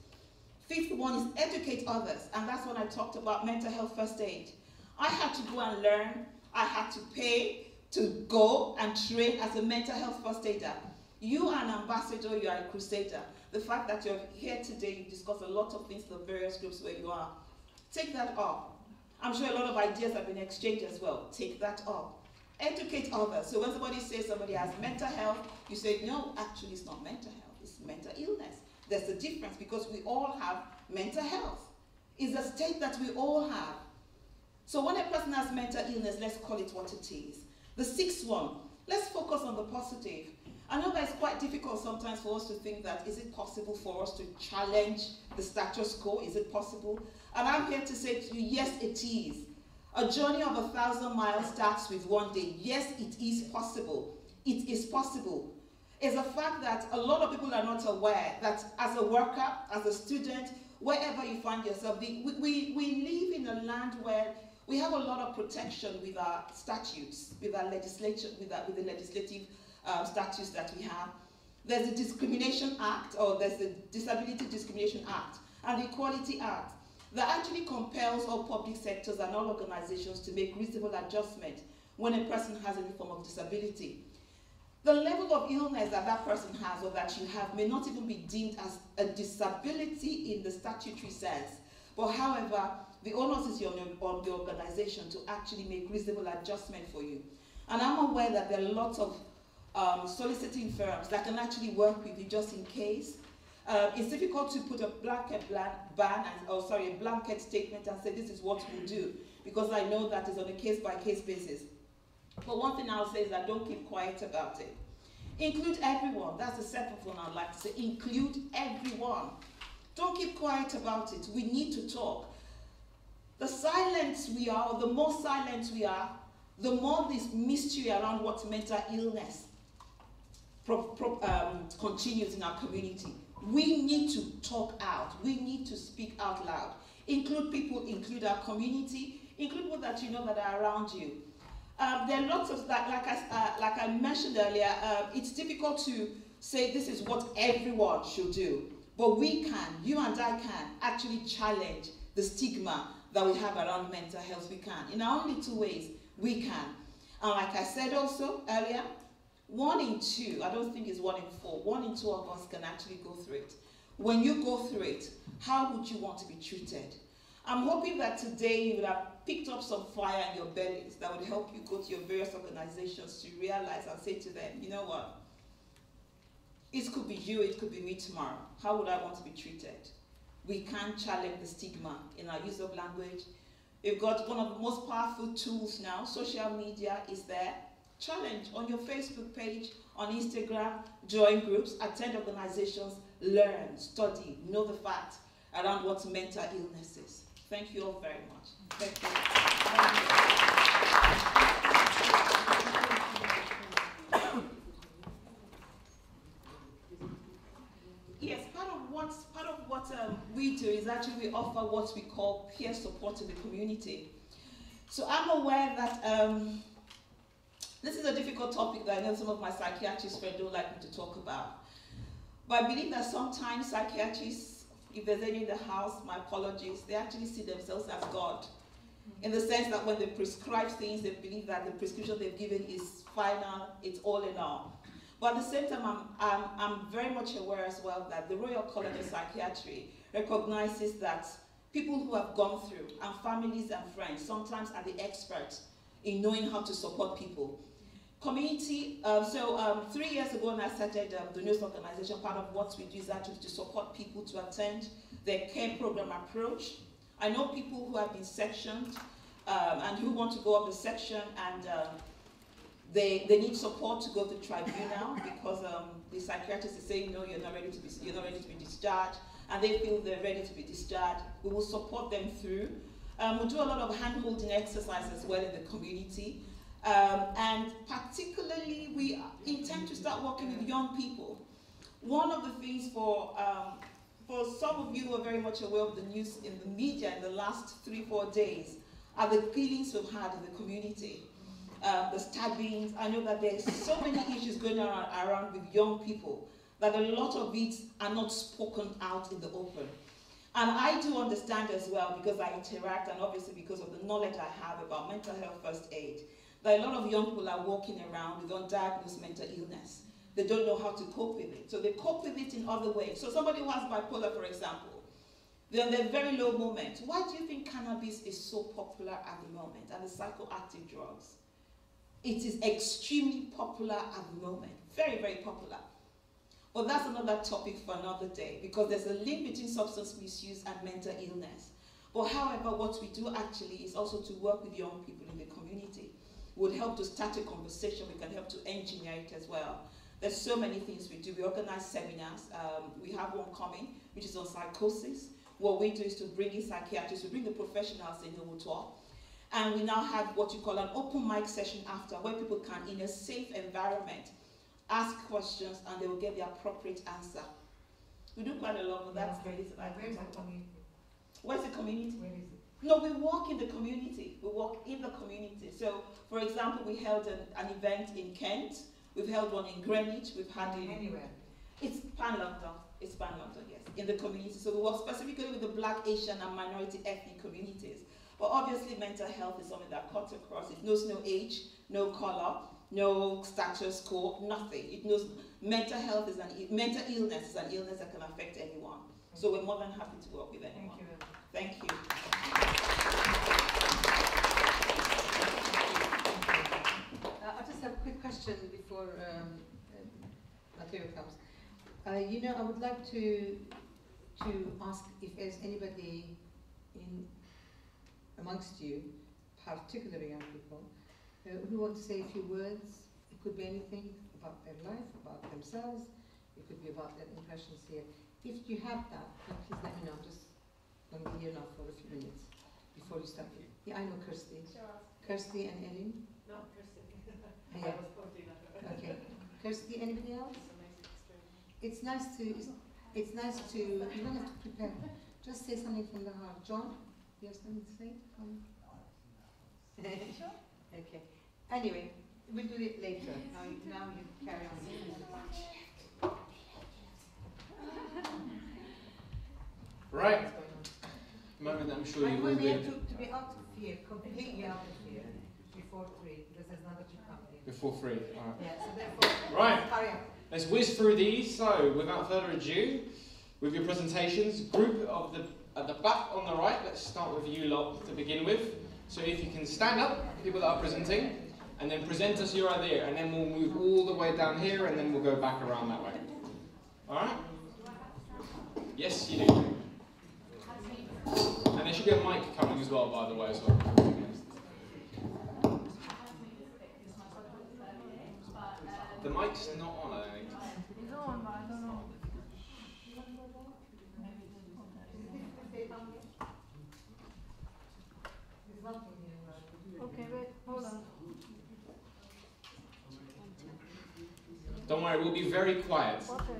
Speaker 9: Fifth one is educate others, and that's when I talked about mental health first aid. I had to go and learn. I had to pay to go and train as a mental health first aider. You are an ambassador, you are a crusader. The fact that you're here today, you discuss a lot of things in the various groups where you are. Take that up. I'm sure a lot of ideas have been exchanged as well. Take that up. Educate others. So when somebody says somebody has mental health, you say, no, actually it's not mental health, it's mental illness. There's a difference because we all have mental health. It's a state that we all have. So when a person has mental illness, let's call it what it is. The sixth one, let's focus on the positive. I know that it's quite difficult sometimes for us to think that, is it possible for us to challenge the status quo? Is it possible? And I'm here to say to you, yes, it is. A journey of 1,000 miles starts with one day. Yes, it is possible. It is possible. It's a fact that a lot of people are not aware that as a worker, as a student, wherever you find yourself, we live in a land where we have a lot of protection with our statutes, with our legislation, with the legislative statutes that we have. There's the Discrimination Act, or there's the Disability Discrimination Act, and the Equality Act that actually compels all public sectors and all organizations to make reasonable adjustment when a person has any form of disability. The level of illness that that person has or that you have may not even be deemed as a disability in the statutory sense, but however, the onus is on the organization to actually make reasonable adjustment for you. And I'm aware that there are lots of soliciting firms that can actually work with you just in case. It's difficult to put a blanket a blanket statement and say this is what we'll do, because I know that is on a case-by-case basis. But one thing I'll say is that don't keep quiet about it. Include everyone. That's the seventh one I'd like to say. Include everyone. Don't keep quiet about it. We need to talk. The silent we are, or the more silent we are, the more this mystery around what mental illness continues in our community. We need to talk out. We need to speak out loud. Include people, include our community, include people that you know that are around you. There are lots of that, like I mentioned earlier, it's difficult to say this is what everyone should do, but we can, you and I can, actually challenge the stigma that we have around mental health. We can. In our own little ways, we can. And like I said also earlier, 1 in 2, I don't think it's 1 in 4, 1 in 2 of us can actually go through it. When you go through it, how would you want to be treated? I'm hoping that today you would have picked up some fire in your bellies that would help you go to your various organizations to realize and say to them, you know what? It could be you, it could be me tomorrow. How would I want to be treated? We can challenge the stigma in our use of language. We've got one of the most powerful tools now. Social media is there. Challenge on your Facebook page, on Instagram, join groups, attend organizations, learn, study, know the facts around what mental illness is. Thank you all very much. Thank you. Yes, part of what we do is actually we offer what we call peer support in the community. So I'm aware that this is a difficult topic that I know some of my psychiatrist friends don't like me to talk about. But I believe that sometimes psychiatrists, if there's any in the house, my apologies, they actually see themselves as God. In the sense that when they prescribe things, they believe that the prescription they've given is final, it's all in all. But at the same time, I'm very much aware as well that the Royal College of Psychiatry recognizes that people who have gone through, and families and friends, sometimes are the experts in knowing how to support people. Community, 3 years ago when I started the news organization, part of what we do is actually to support people to attend their care program approach. I know people who have been sectioned and who want to go up the section, and they need support to go to tribunal because the psychiatrist is saying, no, you're not ready to be discharged, and they feel they're ready to be discharged. We will support them through. We'll do a lot of hand-holding exercises as well in the community. And particularly, we intend working with young people. One of the things for some of you who are very much aware of the news in the media in the last 3-4 days are the killings we've had in the community, the stabbings. I know that there's so many issues going around with young people that a lot of it are not spoken out in the open. And I do understand as well, because I interact and obviously because of the knowledge I have about mental health first aid, that a lot of young people are walking around with undiagnosed mental illness. They don't know how to cope with it. So they cope with it in other ways. So somebody who has bipolar, for example, they're in their very low moment. Why do you think cannabis is so popular at the moment, and the psychoactive drugs? It is extremely popular at the moment. Very, very popular. But that's another topic for another day, because there's a link between substance misuse and mental illness. But however, what we do actually is also to work with young people in the community. Would help to start a conversation. We can help to engineer it as well. There's so many things we do. We organize seminars. We have one coming, which is on psychosis. What we do is to bring in psychiatrists, we bring the professionals in who will talk. And we now have what you call an open mic session after, where people can, in a safe environment, ask questions and they will get the appropriate answer. We do quite a lot, but that's the least I can talk about. Where's the community?
Speaker 8: Where is it?
Speaker 9: No, we walk in the community. We walk in the community. So, for example, we held an event in Kent. We've held one in Greenwich. We've had it
Speaker 8: Anywhere.
Speaker 9: It's pan-London. It's pan-London, yes, in the community. So we work specifically with the Black, Asian, and minority ethnic communities. But obviously, mental health is something that cuts across. It knows no age, no color, no status quo, nothing. It knows mental health is mental illness is an illness that can affect anyone. So we're more than happy to work with anyone.
Speaker 8: Thank you.
Speaker 9: Thank you.
Speaker 8: I just have a quick question before Matteo comes. You know, I would like to ask if there's anybody amongst you, particularly young people, who want to say a few words. It could be anything about their life, about themselves. It could be about their impressions here. If you have that, please let me know. I'm just going to be here now for a few minutes before you start. Yeah, I know Kirsty.
Speaker 10: Sure.
Speaker 8: Kirsty and Erin.
Speaker 10: Not Kirsty.
Speaker 8: Yeah.
Speaker 10: I was pointing at her.
Speaker 8: Okay. Kirsty, anybody else?
Speaker 10: It's amazing experience.
Speaker 8: It's nice to, you don't have to prepare. Just say something from the heart. John, you have something to say?
Speaker 10: Sure.
Speaker 8: Okay. Anyway, we'll do it later. Now you carry on.
Speaker 1: Right. Moment I'm sure you will
Speaker 8: We
Speaker 1: be.
Speaker 8: have to be out of here, completely out of here, before 3, because there's another two coming.
Speaker 1: Before 3. All right.
Speaker 8: Yeah, so therefore,
Speaker 1: Right.
Speaker 8: hurry up.
Speaker 1: Let's whiz through these. So, without further ado, with your presentations, group of at the back on the right. Let's start with you lot to begin with. So, if you can stand up, people that are presenting, and then present us your idea, and then we'll move all the way down here, and then we'll go back around that way. All right? Yes, you do. And there should be a mic coming as well, by the way, as well. The mic's not on, I think.
Speaker 2: It's on, but I don't know. Okay, wait, hold on.
Speaker 1: Don't worry, we'll be very quiet.
Speaker 2: Okay.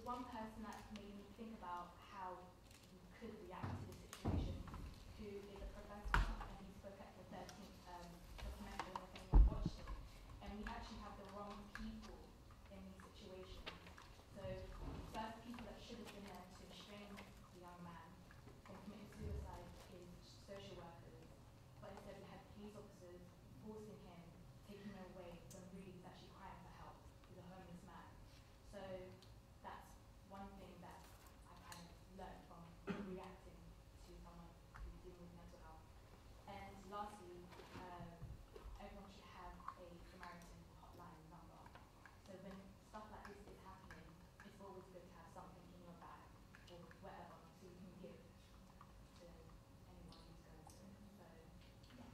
Speaker 10: One person that made me
Speaker 11: think about how you could react to the situation, who is a professor, and he spoke at the 13th documentary, if anyone watched it. And we actually have the wrong people in these situations. So, first people that should have been there to restrain the young man from committing suicide is social workers, but instead we had police officers forcing him, taking him away when really he's actually crying for help. He's a homeless man. So that's one thing that I kind of learned from reacting to someone who's dealing with mental health. And lastly, everyone should have a Samaritan hotline number. So when stuff like this is happening, it's always good to have something in your bag or whatever so you can give to anyone who's going through it. So, yeah.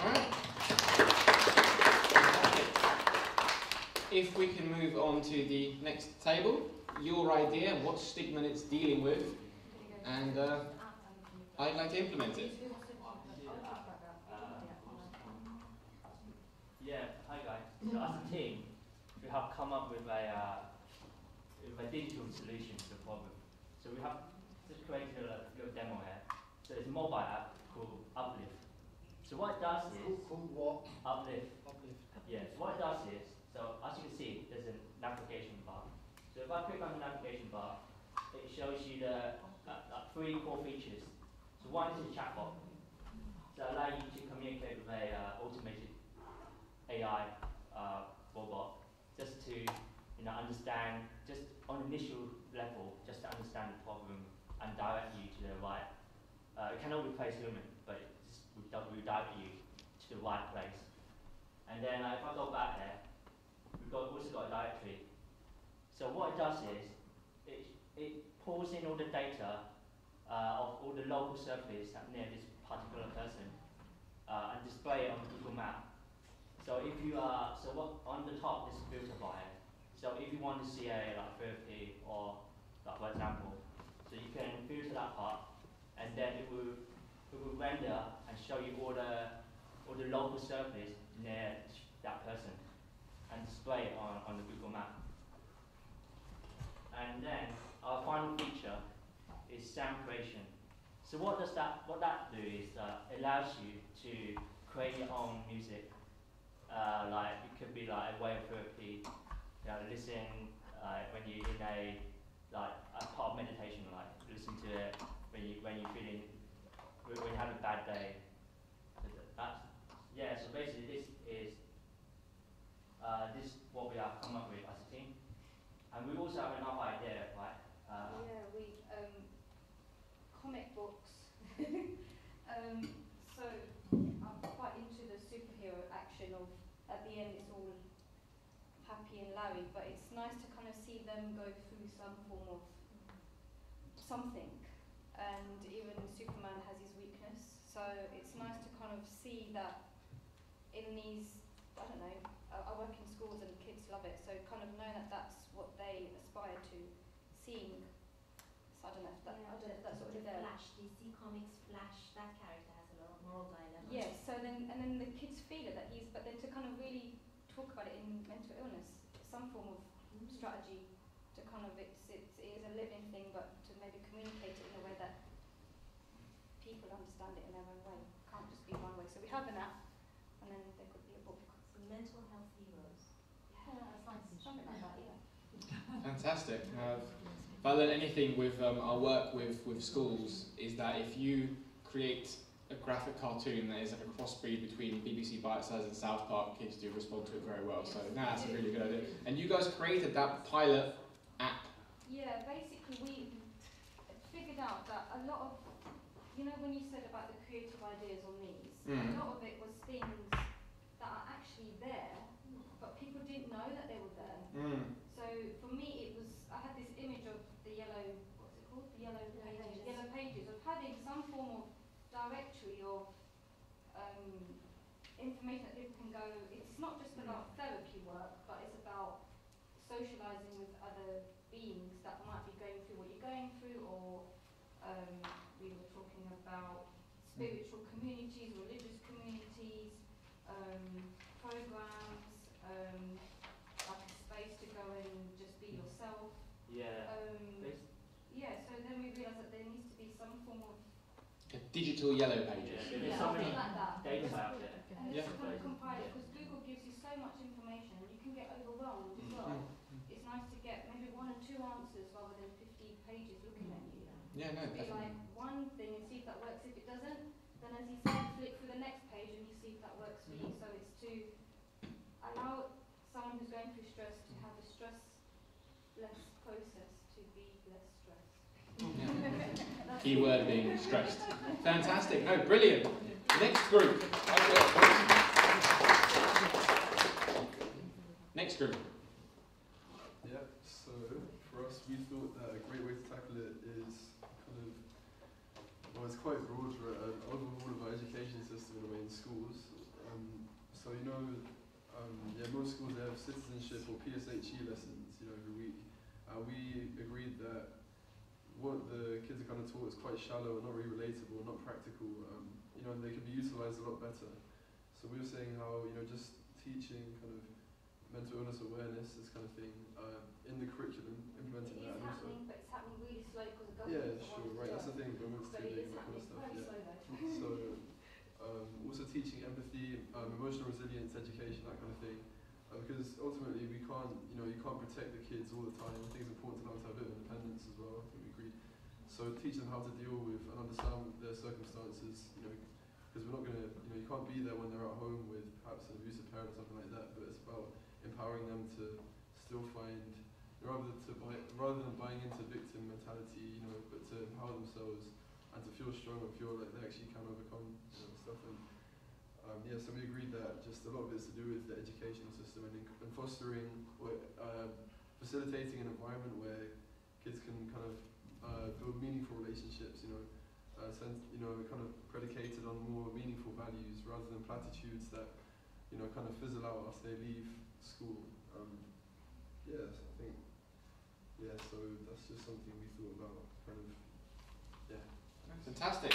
Speaker 1: Alright. If we can move on to the next table, your idea, what stigma it's dealing with, and I'd like to implement it.
Speaker 12: Yeah, hi guys. So as a team, we have come up with a digital solution to the problem. So we have just created a little demo here. So it's a mobile app called Uplift. So what it does is Uplift. Yeah. So what it does is, so as you can see, there's a navigation bar. So if I click on the navigation bar, it shows you the three core features. So one is a chatbot. So allow you to communicate with a automated AI robot, just to understand, just on initial level, just to understand the problem and direct you to the right. It cannot replace human, but it will direct you to the right place. And then if I go back here, we've also got a directory. So what it does is, it pulls in all the data of all the local surface near this particular person and display it on Google Map. So if you are, so what on the top is filter bar here. So if you want to see a therapy or for example, so you can filter that part, and then it will render and show you all the local surface near that person and display it on the Google Map. And then our final feature is sound creation. So what that do is it allows you to create your own music. Like it could be like a way of therapy, listen when you're in a part of meditation, like listen to it when you're feeling when you have a bad day. So basically this is what we have come up with as a team, and we also have another idea, right?
Speaker 13: We comic books. So I'm quite into the superhero action of at the end it's all happy and lowy, but it's nice to kind of see them go through some form of something. And even Superman has his weakness, so it's nice to kind of see that in these, I don't know, I work in schools and kids love it, so kind of know that that's what they aspire to, seeing. So I don't know if that, I don't know if that's sort of there.
Speaker 11: Flash, DC Comics Flash, that character has a lot of moral dilemmas.
Speaker 13: Yes, so then the kids feel it, that but then to kind of really talk about it in mental illness, some form of strategy to kind of, it is a living thing, but to maybe communicate it in a way that people understand it in their own way. It can't just be one way. So we have an app, and then there could be a book.
Speaker 11: So mental health heroes.
Speaker 13: Yeah, that's nice. Something like that, yeah.
Speaker 1: Fantastic. If I learn anything with our work with schools, is that if you create a graphic cartoon that is like a crossbreed between BBC Bite Size and South Park, kids do respond to it very well. So that's a really good idea. And you guys created that pilot app.
Speaker 13: Yeah, basically we figured out that a lot of, when you said about the creative ideas on these, a lot of it was things that are actually there, but people didn't know that they were there. So for me, it was, I had this image of the yellow, what's it called? The yellow pages. Yellow pages, of having some form of directory of information that people can go. It's not just about therapy work, but it's about socializing with other beings that might be going through what you're going through, or we were talking about spiritual communities, religious communities, programs, like a space to go and just be
Speaker 12: Yeah.
Speaker 13: Yeah, so then we realised that there needs to be some form of
Speaker 1: A digital yellow pages.
Speaker 12: There's so
Speaker 13: something
Speaker 12: many
Speaker 13: like that.
Speaker 12: data out there.
Speaker 1: Yeah.
Speaker 13: To kind of compile it, because Google gives you so much information and you can get overwhelmed as well. It's nice to get maybe 1 or 2 answers rather than 50 pages looking at you.
Speaker 1: Yeah, no,
Speaker 13: Be
Speaker 1: definitely.
Speaker 13: like one thing and see if that works. If it doesn't, then as you say, flick through the next page and you see if that works for you. So it's to allow someone who's going through stress to have a stress-less process to be less stressed.
Speaker 1: Key word being stressed. Fantastic. No, brilliant. Next group. Next group.
Speaker 5: Yeah, so for us, we thought that a great way to tackle it is kind of, well, it's quite broad, right? Overall of our education system in a way in schools. So, you know, yeah, most schools they have citizenship or PSHE lessons, you know, every week. We agreed that what the kids are kind of taught is quite shallow and not really relatable, not practical, you know, and they could be utilised a lot better. So we were saying how, you know, just teaching kind of mental illness awareness, this kind of thing, in the curriculum, implementing that.
Speaker 13: It is happening, but it's happening really slow because the government.
Speaker 5: Yeah, sure, right. That's the thing. Government's doing that kind of stuff. Yeah. So, also teaching empathy, emotional resilience, education, that kind of thing. Because ultimately we can't, you know, you can't protect the kids all the time. I think it's important to have a bit of independence as well. I think we agreed. So teach them how to deal with and understand their circumstances. You know, because we're not going to, you know, you can't be there when they're at home with perhaps an abusive parent or something like that. But it's about empowering them to still find, rather than buying into victim mentality, you know, but to empower themselves and to feel strong and feel like they actually can overcome, you know, stuff. And yeah, so we agreed that just a lot of it's to do with the educational system and fostering or facilitating an environment where kids can kind of build meaningful relationships, you know, kind of predicated on more meaningful values rather than platitudes that, you know, kind of fizzle out after they leave school. Yes, I think, yeah, so that's just something we thought about, kind of, yeah.
Speaker 1: Fantastic.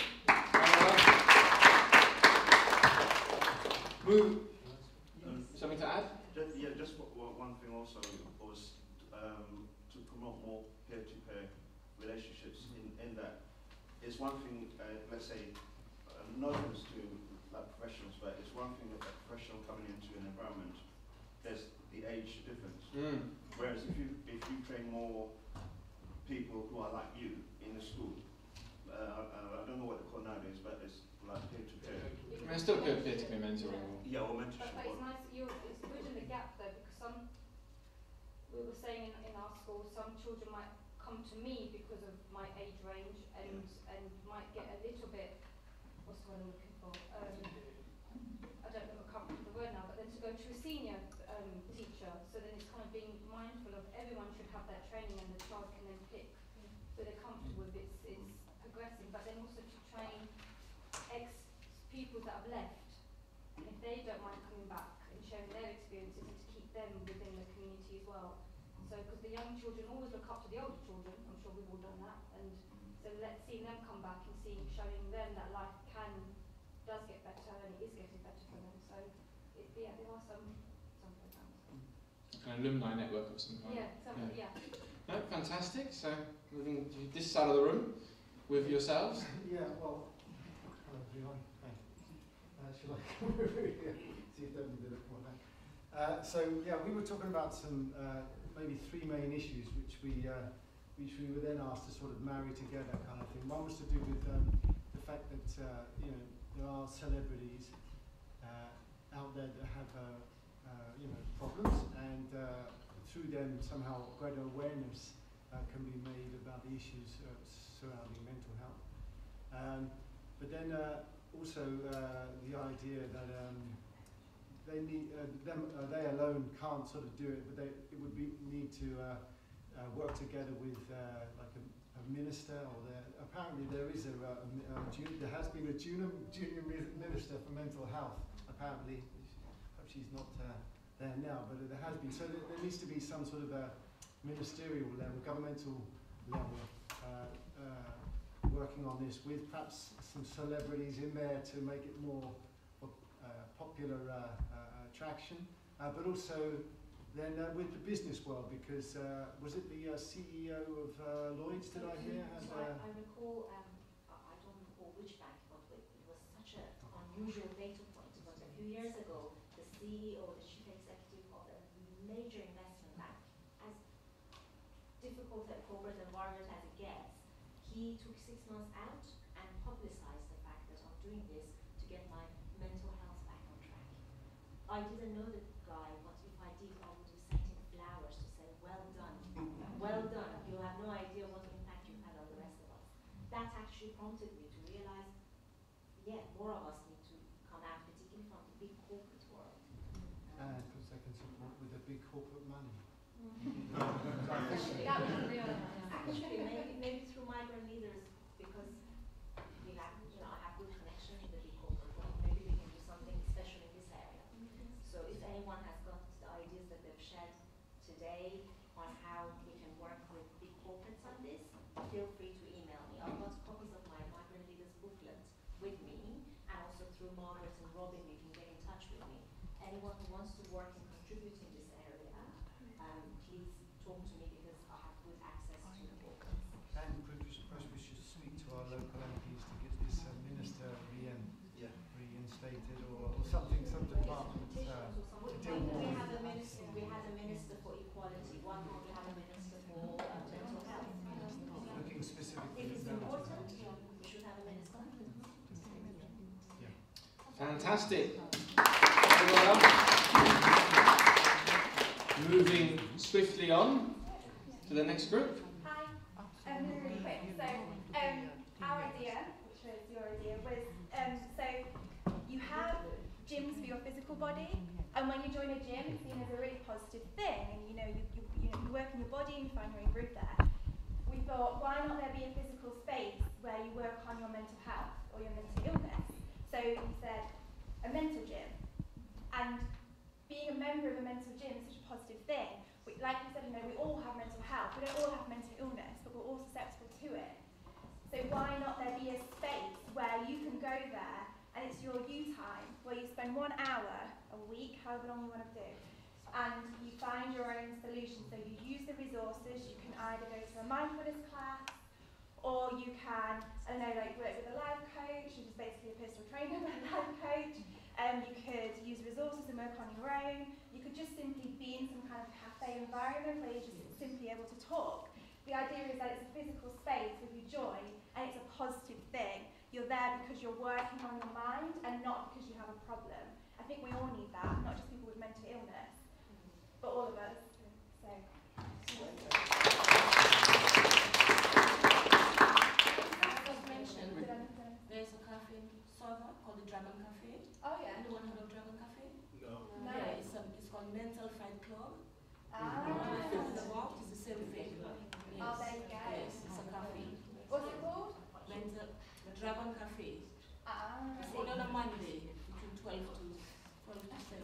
Speaker 1: Something to add?
Speaker 14: Just one thing also was to promote more peer-to-peer relationships in that it's one thing, let's say, no offense to like professionals, but it's one thing that a professional coming into an environment, there's the age difference. Whereas if you train more people who are like you in the school, I don't know what they call nowadays, but it's like peer-to-peer.
Speaker 1: I mean, it's still good peer-to-peer mentoring.
Speaker 14: Yeah, or mentorship.
Speaker 13: But it's nice, it's bridging the gap though, because we were saying in our school, some children might come to me because of my age range and might get a little bit, what's the word I'm looking for? I don't know, I can't remember the word now, but then to go to a senior teacher, so then it's kind of being mindful of everyone should have that training and the child can then pick who they're comfortable with. It's progressing, but then also to train ex-pupils that have left, and if they don't mind coming back and sharing their experiences, and to keep them within the community as well. So, because the young children always look up to the older children, I'm sure we've all done that, and so seeing them come back and showing them that life does get better and it is getting better for them. So, yeah, there are some programs.
Speaker 1: An alumni network of some kind.
Speaker 13: Yeah.
Speaker 1: No, fantastic. So, moving to this side of the room with yourselves.
Speaker 15: Yeah, well, hello everyone. Hi. Shall I come over here? See if they can do it more now. So, yeah, we were talking about some maybe 3 main issues which we were then asked to sort of marry together, kind of thing. One was to do with the fact that you know, there are celebrities out there that have you know, problems, and through them somehow greater awareness can be made about the issues surrounding mental health. But then also the idea that they need they alone can't sort of do it, but it would need to work together with like a minister, or apparently there is there has been a junior minister for mental health. Apparently, hope she's not there now, but there has been. So there needs to be some sort of a ministerial level, governmental level, working on this with perhaps some celebrities in there to make it more popular attraction, but also Then with the business world, because was it the CEO of Lloyd's, did I hear?
Speaker 16: So I recall, I don't recall which bank, but it was such an unusual data point. But a few years ago, the CEO, the chief executive of a major investment bank, as difficult a corporate environment as it gets, he took 6 months out and publicized the fact that I'm doing this to get my mental health back on track. I didn't know the guy, but if I did, I would have sent him flowers to say, well done, you have no idea what impact you've had on the rest of us. That actually prompted me to realize, yeah, more of us need to come out, particularly from the big corporate world.
Speaker 15: Because they can support with the big corporate money.
Speaker 16: Actually, maybe through migrant leaders, because we have, I have good connection with the big corporate world. Maybe we can do something special in this area. So if anyone has got the ideas that they've shared today on how we can work with big corporates on this, feel free to email me. I've got copies of my migrant leaders booklet with me, and also through Margaret and Robin, you can get in touch with me. Anyone who wants to work and contribute in this area, please talk to me, because I have good access to the corporates.
Speaker 15: And perhaps we should speak to our local MPs to get this minister reinstated, or something, some department to deal more
Speaker 16: We
Speaker 15: with.
Speaker 16: had a minister for equality. Why can't we have a minister for mental health?
Speaker 15: Looking specifically
Speaker 16: If it's
Speaker 15: at
Speaker 16: important, we should have a minister.
Speaker 1: Fantastic. Very well done. Moving swiftly on to the next group.
Speaker 11: Hi, really quick. So, our idea, which was your idea, was so you have gyms for your physical body, and when you join a gym, it's seen as a really positive thing, and you work in your body and you find your own group there. We thought, why not there be a physical space where you work on your mental health or your mental illness? So you said a mental gym, and being a member of a mental gym is such a positive thing. Like you said, we all have mental health. We don't all have mental illness, but we're all susceptible to it. So why not there be a space where you can go there, and it's your you time, where you spend 1 hour a week, however long you want to do, and you find your own solution. So you use the resources. You can either go to a mindfulness class, or you can, work with a life coach, which is basically a personal trainer but a life coach. You could use resources and work on your own. You could just simply be in some kind of cafe environment where you're just simply able to talk. The idea is that it's a physical space where you join, and it's a positive thing. You're there because you're working on your mind and not because you have a problem. I think we all need that, not just people with mental illness, but all of us. So.
Speaker 16: There's a cafe in Southwark called the Dragon Cafe.
Speaker 11: Oh yeah.
Speaker 16: Anyone heard of Dragon Cafe?
Speaker 14: No.
Speaker 16: Yeah, it's called Mental Fight Club.
Speaker 11: Ah.
Speaker 16: It's the same thing. Yes.
Speaker 11: Oh, there you go.
Speaker 16: Yes, it's a cafe.
Speaker 11: What's it called?
Speaker 16: The Dragon Cafe.
Speaker 11: Ah.
Speaker 16: It's only on a Monday between 12 to 7.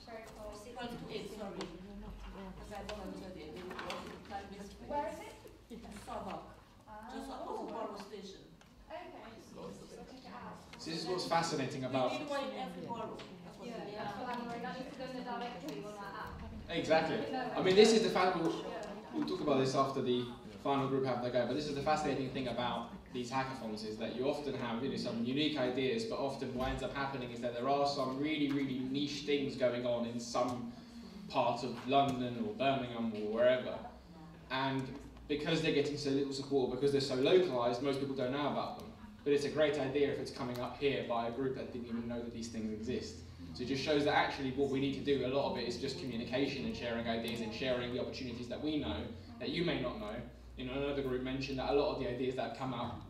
Speaker 11: Very cool.
Speaker 16: 12 to 8, sorry. Because I volunteer there. They would work in the plant-based space.
Speaker 11: Where is it?
Speaker 16: Southwark. Just opposite Borough Station.
Speaker 11: Okay. So check it out.
Speaker 1: So this is what's fascinating about.
Speaker 16: We need one in every borough. That's what we
Speaker 11: That's what I'm worried. I need to go in the directory on that app.
Speaker 1: Exactly. I mean, this is the fact. We'll talk about this after the final group have their go. But this is the fascinating thing about these hackathons, is that you often have some unique ideas, but often what ends up happening is that there are some really, really niche things going on in some part of London or Birmingham or wherever, and because they're getting so little support, because they're so localised, most people don't know about them. But it's a great idea if it's coming up here by a group that didn't even know that these things exist. So it just shows that actually what we need to do, a lot of it is just communication and sharing ideas and sharing the opportunities that we know, that you may not know. Another group mentioned that a lot of the ideas that have come up,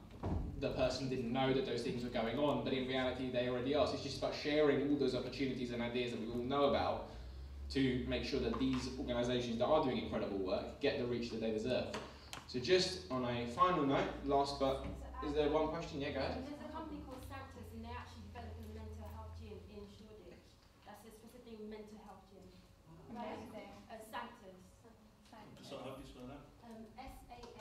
Speaker 1: the person didn't know that those things were going on, but in reality they already are. So it's just about sharing all those opportunities and ideas that we all know about to make sure that these organisations that are doing incredible work get the reach that they deserve. So just on a final note, last but, is there one question? Yeah, go ahead.
Speaker 17: There's a company called Sanctus, and they're actually developing a mental health gym in Shoreditch. That's a specific mental health gym.
Speaker 11: Amazing.
Speaker 17: Sanctus.
Speaker 14: So how do you spell that?
Speaker 17: SANCTUS.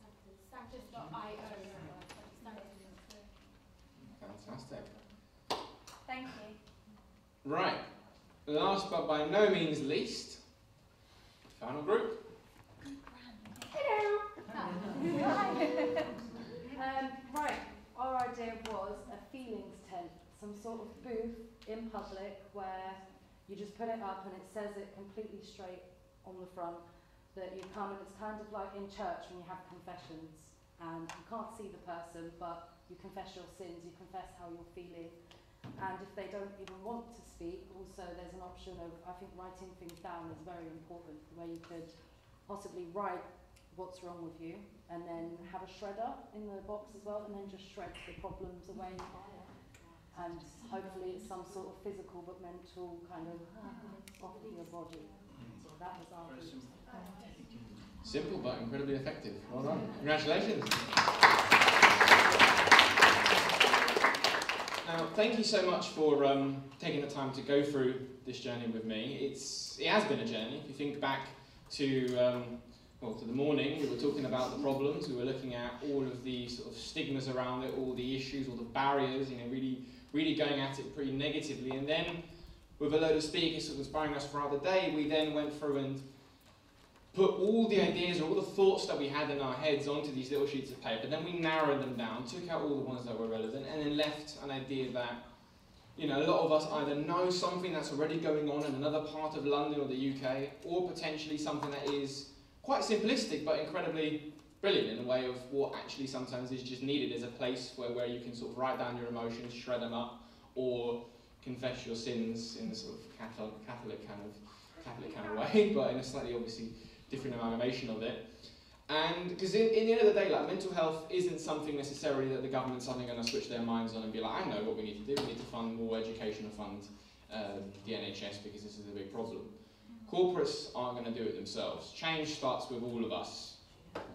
Speaker 17: Sanctus. Sanctus.io.
Speaker 1: Fantastic.
Speaker 11: Thank you.
Speaker 1: Right. last but by no means least, final group.
Speaker 3: Hello! Right, our idea was a feelings tent, some sort of booth in public where you just put it up and it says it completely straight on the front that you come, and it's kind of like in church when you have confessions and you can't see the person but you confess your sins, you confess how you're feeling, and if they don't even want to speak, also there's an option of, I think writing things down is very important, where you could possibly write what's wrong with you and then have a shredder in the box as well, and then just shred the problems away, and hopefully it's some sort of physical but mental kind of off of your body. So that was our reason.
Speaker 1: Simple but incredibly effective. Well done. Congratulations. Now, thank you so much for taking the time to go through this journey with me. It has been a journey. If you think back to to the morning, we were talking about the problems. We were looking at all of the sort of stigmas around it, all the issues, all the barriers. Really going at it pretty negatively. And then, with a load of speakers sort of inspiring us throughout the day, we then went through and put all the ideas or all the thoughts that we had in our heads onto these little sheets of paper. Then we narrowed them down, took out all the ones that were relevant, and then left an idea that, a lot of us either know something that's already going on in another part of London or the UK, or potentially something that is quite simplistic but incredibly brilliant in the way of what actually sometimes is just needed as a place where you can sort of write down your emotions, shred them up, or confess your sins in the sort of Catholic kind of way, but in a slightly obviously different amalgamation of it. And because in the end of the day, like, mental health isn't something necessarily that the government's suddenly going to switch their minds on and be like, I know what we need to do, we need to fund more education and fund the NHS because this is a big problem. Corporates aren't going to do it themselves. Change starts with all of us,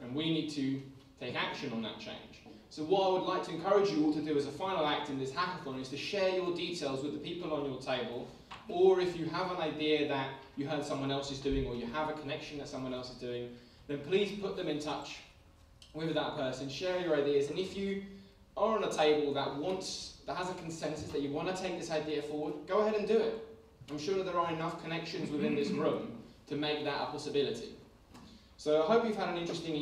Speaker 1: and we need to take action on that change. So what I would like to encourage you all to do as a final act in this hackathon is to share your details with the people on your table, or if you have an idea that you heard someone else is doing, or you have a connection that someone else is doing, then please put them in touch with that person, share your ideas, and if you are on a table that has a consensus that you want to take this idea forward, go ahead and do it. I'm sure that there are enough connections within this room to make that a possibility. So I hope you've had an interesting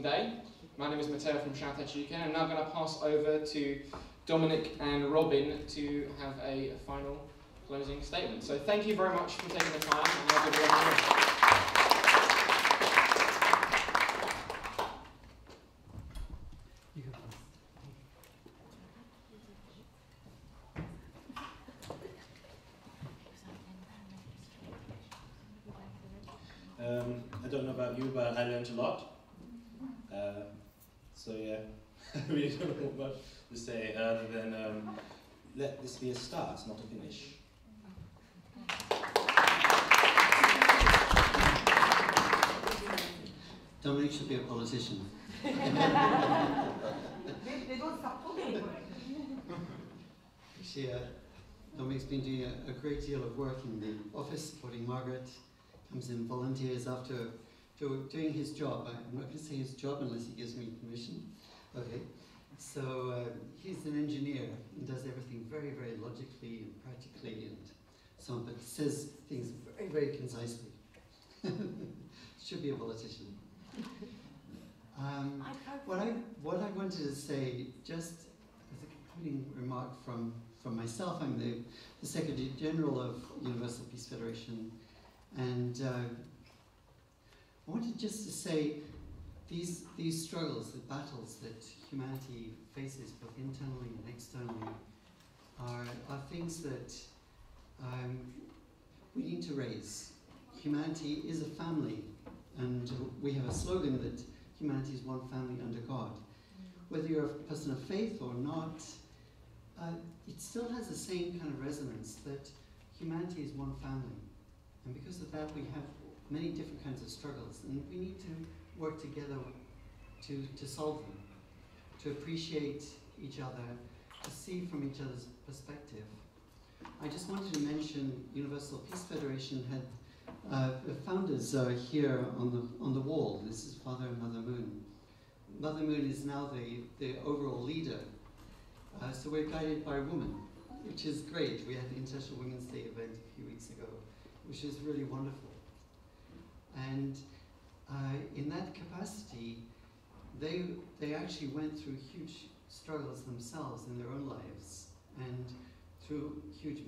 Speaker 1: day. My name is Matteo from Shout Out UK, and I'm now going to pass over to Dominic and Robin to have a final closing statement. So thank you very much for taking the time, and have a good day.
Speaker 18: I don't know about you, but I learned a lot. So yeah, I really don't know what to say other than let this be a start, not a finish.
Speaker 19: Dominic should be a politician.
Speaker 8: They don't stop talking.
Speaker 19: Actually, Dominic's been doing a great deal of work in the office, supporting Margaret. Comes in, volunteers after doing his job. I'm not going to say his job unless he gives me permission. Okay. So he's an engineer and does everything very, very logically and practically and so on, but says things very, very concisely. Should be a politician. What I wanted to say, just as a concluding remark from myself, I'm the Secretary General of Universal Peace Federation, and I wanted just to say these struggles, the battles that humanity faces both internally and externally are things that we need to raise. Humanity is a family, and we have a slogan that humanity is one family under God. Whether you're a person of faith or not, it still has the same kind of resonance that humanity is one family. And because of that, we have many different kinds of struggles, and we need to work together to solve them, to appreciate each other, to see from each other's perspective. I just wanted to mention Universal Peace Federation had the founders are here on the wall. This is Father and Mother Moon. Mother Moon is now the overall leader. So we're guided by a woman, which is great. We had the International Women's Day event a few weeks ago, which is really wonderful. And in that capacity, they actually went through huge struggles themselves in their own lives, and through huge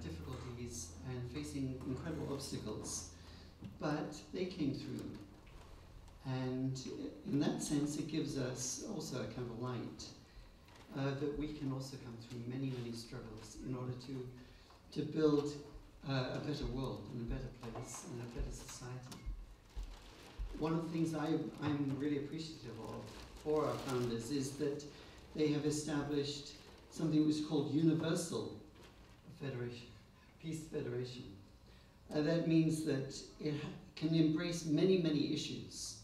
Speaker 19: difficulties and facing incredible obstacles. But they came through. And in that sense, it gives us also a kind of light that we can also come through many, many struggles in order to build a better world and a better place and a better society. One of the things I'm really appreciative of for our founders is that they have established something which is called Universal Federation, Peace Federation. That means that it can embrace many, many issues.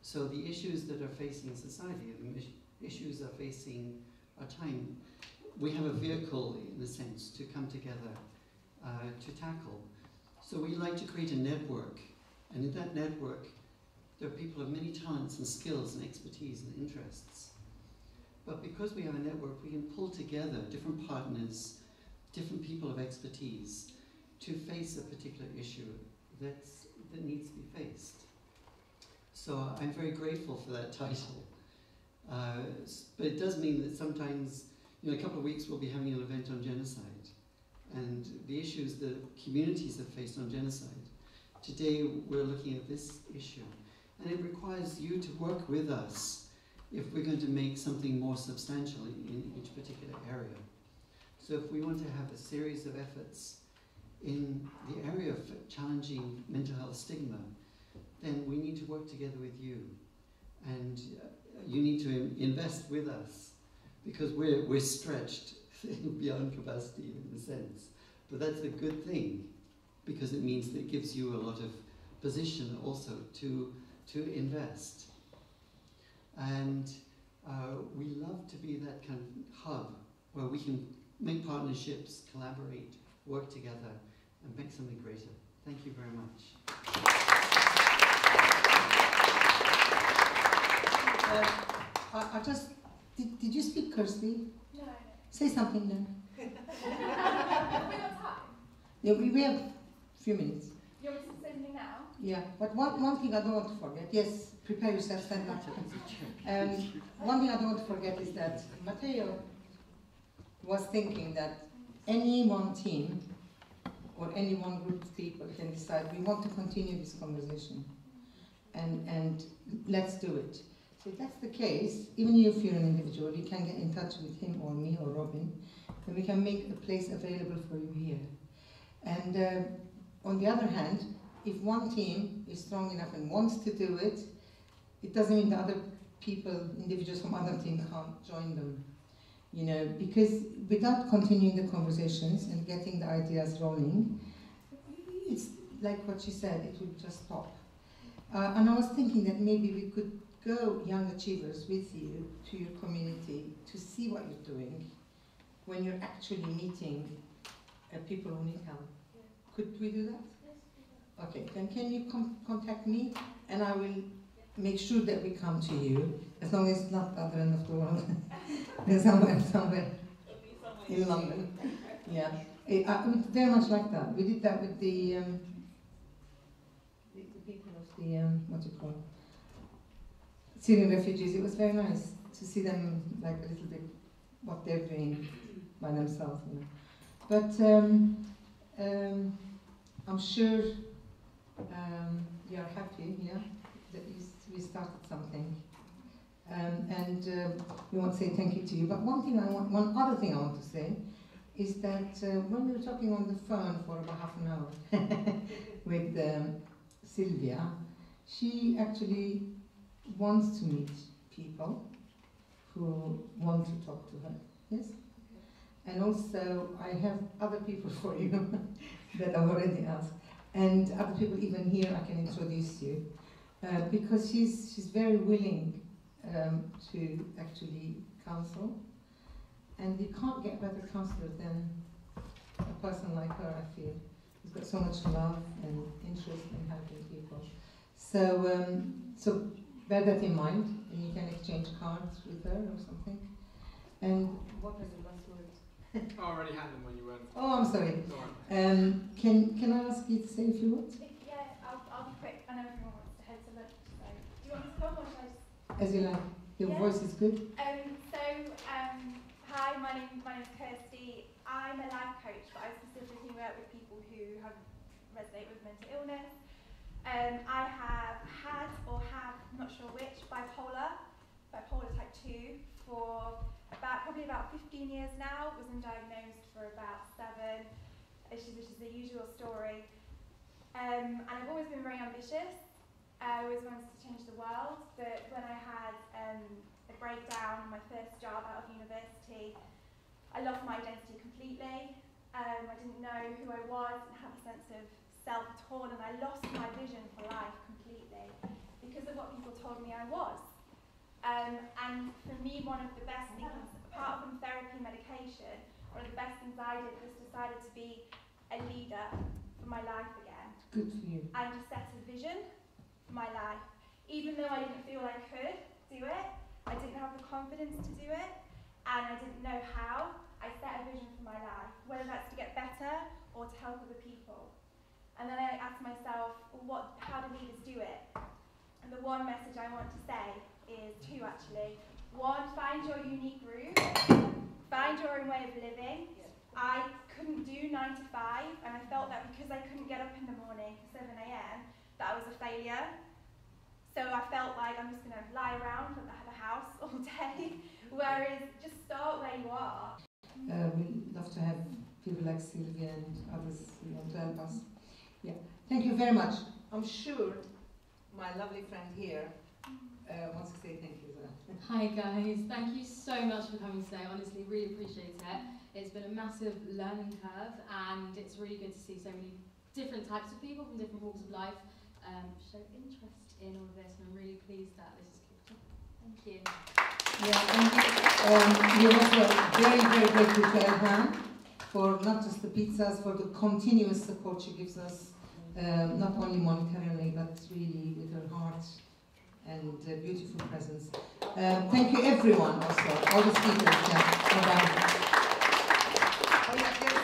Speaker 19: So the issues that are facing society, the issues are facing our time, we have a vehicle, in a sense, to come together to tackle. So we like to create a network, and in that network, there are people of many talents and skills and expertise and interests. But because we have a network, we can pull together different partners, different people of expertise, to face a particular issue that needs to be faced. So I'm very grateful for that title. But it does mean that sometimes, in a couple of weeks, we'll be having an event on genocide and the issues that communities have faced on genocide. Today, we're looking at this issue. And it requires you to work with us if we're going to make something more substantial in each particular area. So if we want to have a series of efforts in the area of challenging mental health stigma, then we need to work together with you. And you need to invest with us, because we're stretched beyond capacity in a sense. But that's a good thing, because it means that it gives you a lot of position also to invest. And we love to be that kind of hub where we can make partnerships, collaborate, work together, and make something greater. Thank you very much.
Speaker 8: I just, did you speak, Kirsty?
Speaker 11: No.
Speaker 8: Say something then.
Speaker 11: Have we got time?
Speaker 8: Yeah, we have a few minutes.
Speaker 11: You want me to say something now?
Speaker 8: Yeah, but one thing I don't want to forget, yes, prepare yourself, stand up. One thing I don't want to forget is that Matteo was thinking that any one team or any one group of people can decide, we want to continue this conversation, and let's do it. So if that's the case, even if you're an individual, you can get in touch with him or me or Robin, and we can make a place available for you here. And on the other hand, if one team is strong enough and wants to do it, it doesn't mean that other people, individuals from other teams can't join them. You know, because without continuing the conversations and getting the ideas rolling, it's like what she said, it will just stop. And I was thinking that maybe we could go, young achievers, with you to your community to see what you're doing when you're actually meeting people who need help. Yeah. Could we do that? Yes. Okay, then can you contact me, and I will make sure that we come to you, as long as it's not the other end of the world, somewhere in London. Yeah, I would very much like that. We did that with the people of the what do you call it? Syrian refugees. It was very nice to see them, like, a little bit what they're doing by themselves. You know. But I'm sure you're happy, yeah, that we started something. And we want to say thank you to you. But one other thing I want to say is that when we were talking on the phone for about half an hour with Sylvia, she actually wants to meet people who want to talk to her. Yes? And also, I have other people for you that I've already asked. And other people even here I can introduce you. Because she's very willing to actually counsel. And you can't get better counselor than a person like her, I feel. Who's got so much love and interest in helping people. So, so bear that in mind, and you can exchange cards with her or something. And what was the last word?
Speaker 1: I already had them when you weren't.
Speaker 8: Oh, I'm sorry.
Speaker 1: Go on.
Speaker 8: Can I ask you to say a few words?
Speaker 11: Yeah, I'll be quick. I know everyone wants to head to lunch, so do you want me to come or should I just?
Speaker 8: As you like. Your
Speaker 11: Yeah.
Speaker 8: voice is good.
Speaker 11: Hi, my name is Kirsty. I'm a life coach, but I specifically work with people who have resonate with mental illness. I have had or have, I'm not sure which, bipolar type 2 for probably about 15 years now. Was undiagnosed for about 7, which is the usual story. And I've always been very ambitious. I always wanted to change the world, but when I had a breakdown in my first job out of university, I lost my identity completely. I didn't know who I was, didn't have a sense of self at all, and I lost my vision for life completely because of what people told me I was. And for me, one of the best things, apart from therapy and medication, one of the best things I did was decided to be a leader for my life again.
Speaker 8: Good for you.
Speaker 11: And to set a vision for my life. Even though I didn't feel I could do it, I didn't have the confidence to do it, and I didn't know how, I set a vision for my life, whether that's to get better or to help other people. And then I asked myself, well, how do leaders do it? And the one message I want to say is 2 actually. 1, find your unique groove, find your own way of living. I couldn't do 9 to 5, and I felt that because I couldn't get up in the morning at 7 AM, that I was a failure. So I felt like I'm just going to lie around at the house all day, whereas just start where you are.
Speaker 8: We'd love to have people like Sylvia and others who want to help us. Yeah, thank you very much. I'm sure my lovely friend here wants to say thank you as well.
Speaker 20: Hi guys, thank you so much for coming today. Honestly, really appreciate it. It's been a massive learning curve, and it's really good to see so many different types of people from different walks of life show interest in all of this, and I'm really pleased that this is kicked off. Thank you.
Speaker 8: Yeah, and we're also very, very grateful to Elhan for not just the pizzas, for the continuous support she gives us, not only monetarily, but really with her heart and beautiful presence. Thank you everyone also, all the speakers. Bye-bye. Oh yeah, there's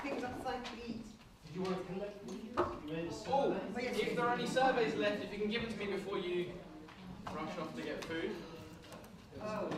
Speaker 8: things outside to eat.
Speaker 1: Did you want to collect these? You made a survey? Oh, if there are any surveys left, if you can give them to me before you rush off to get food.
Speaker 8: Oh.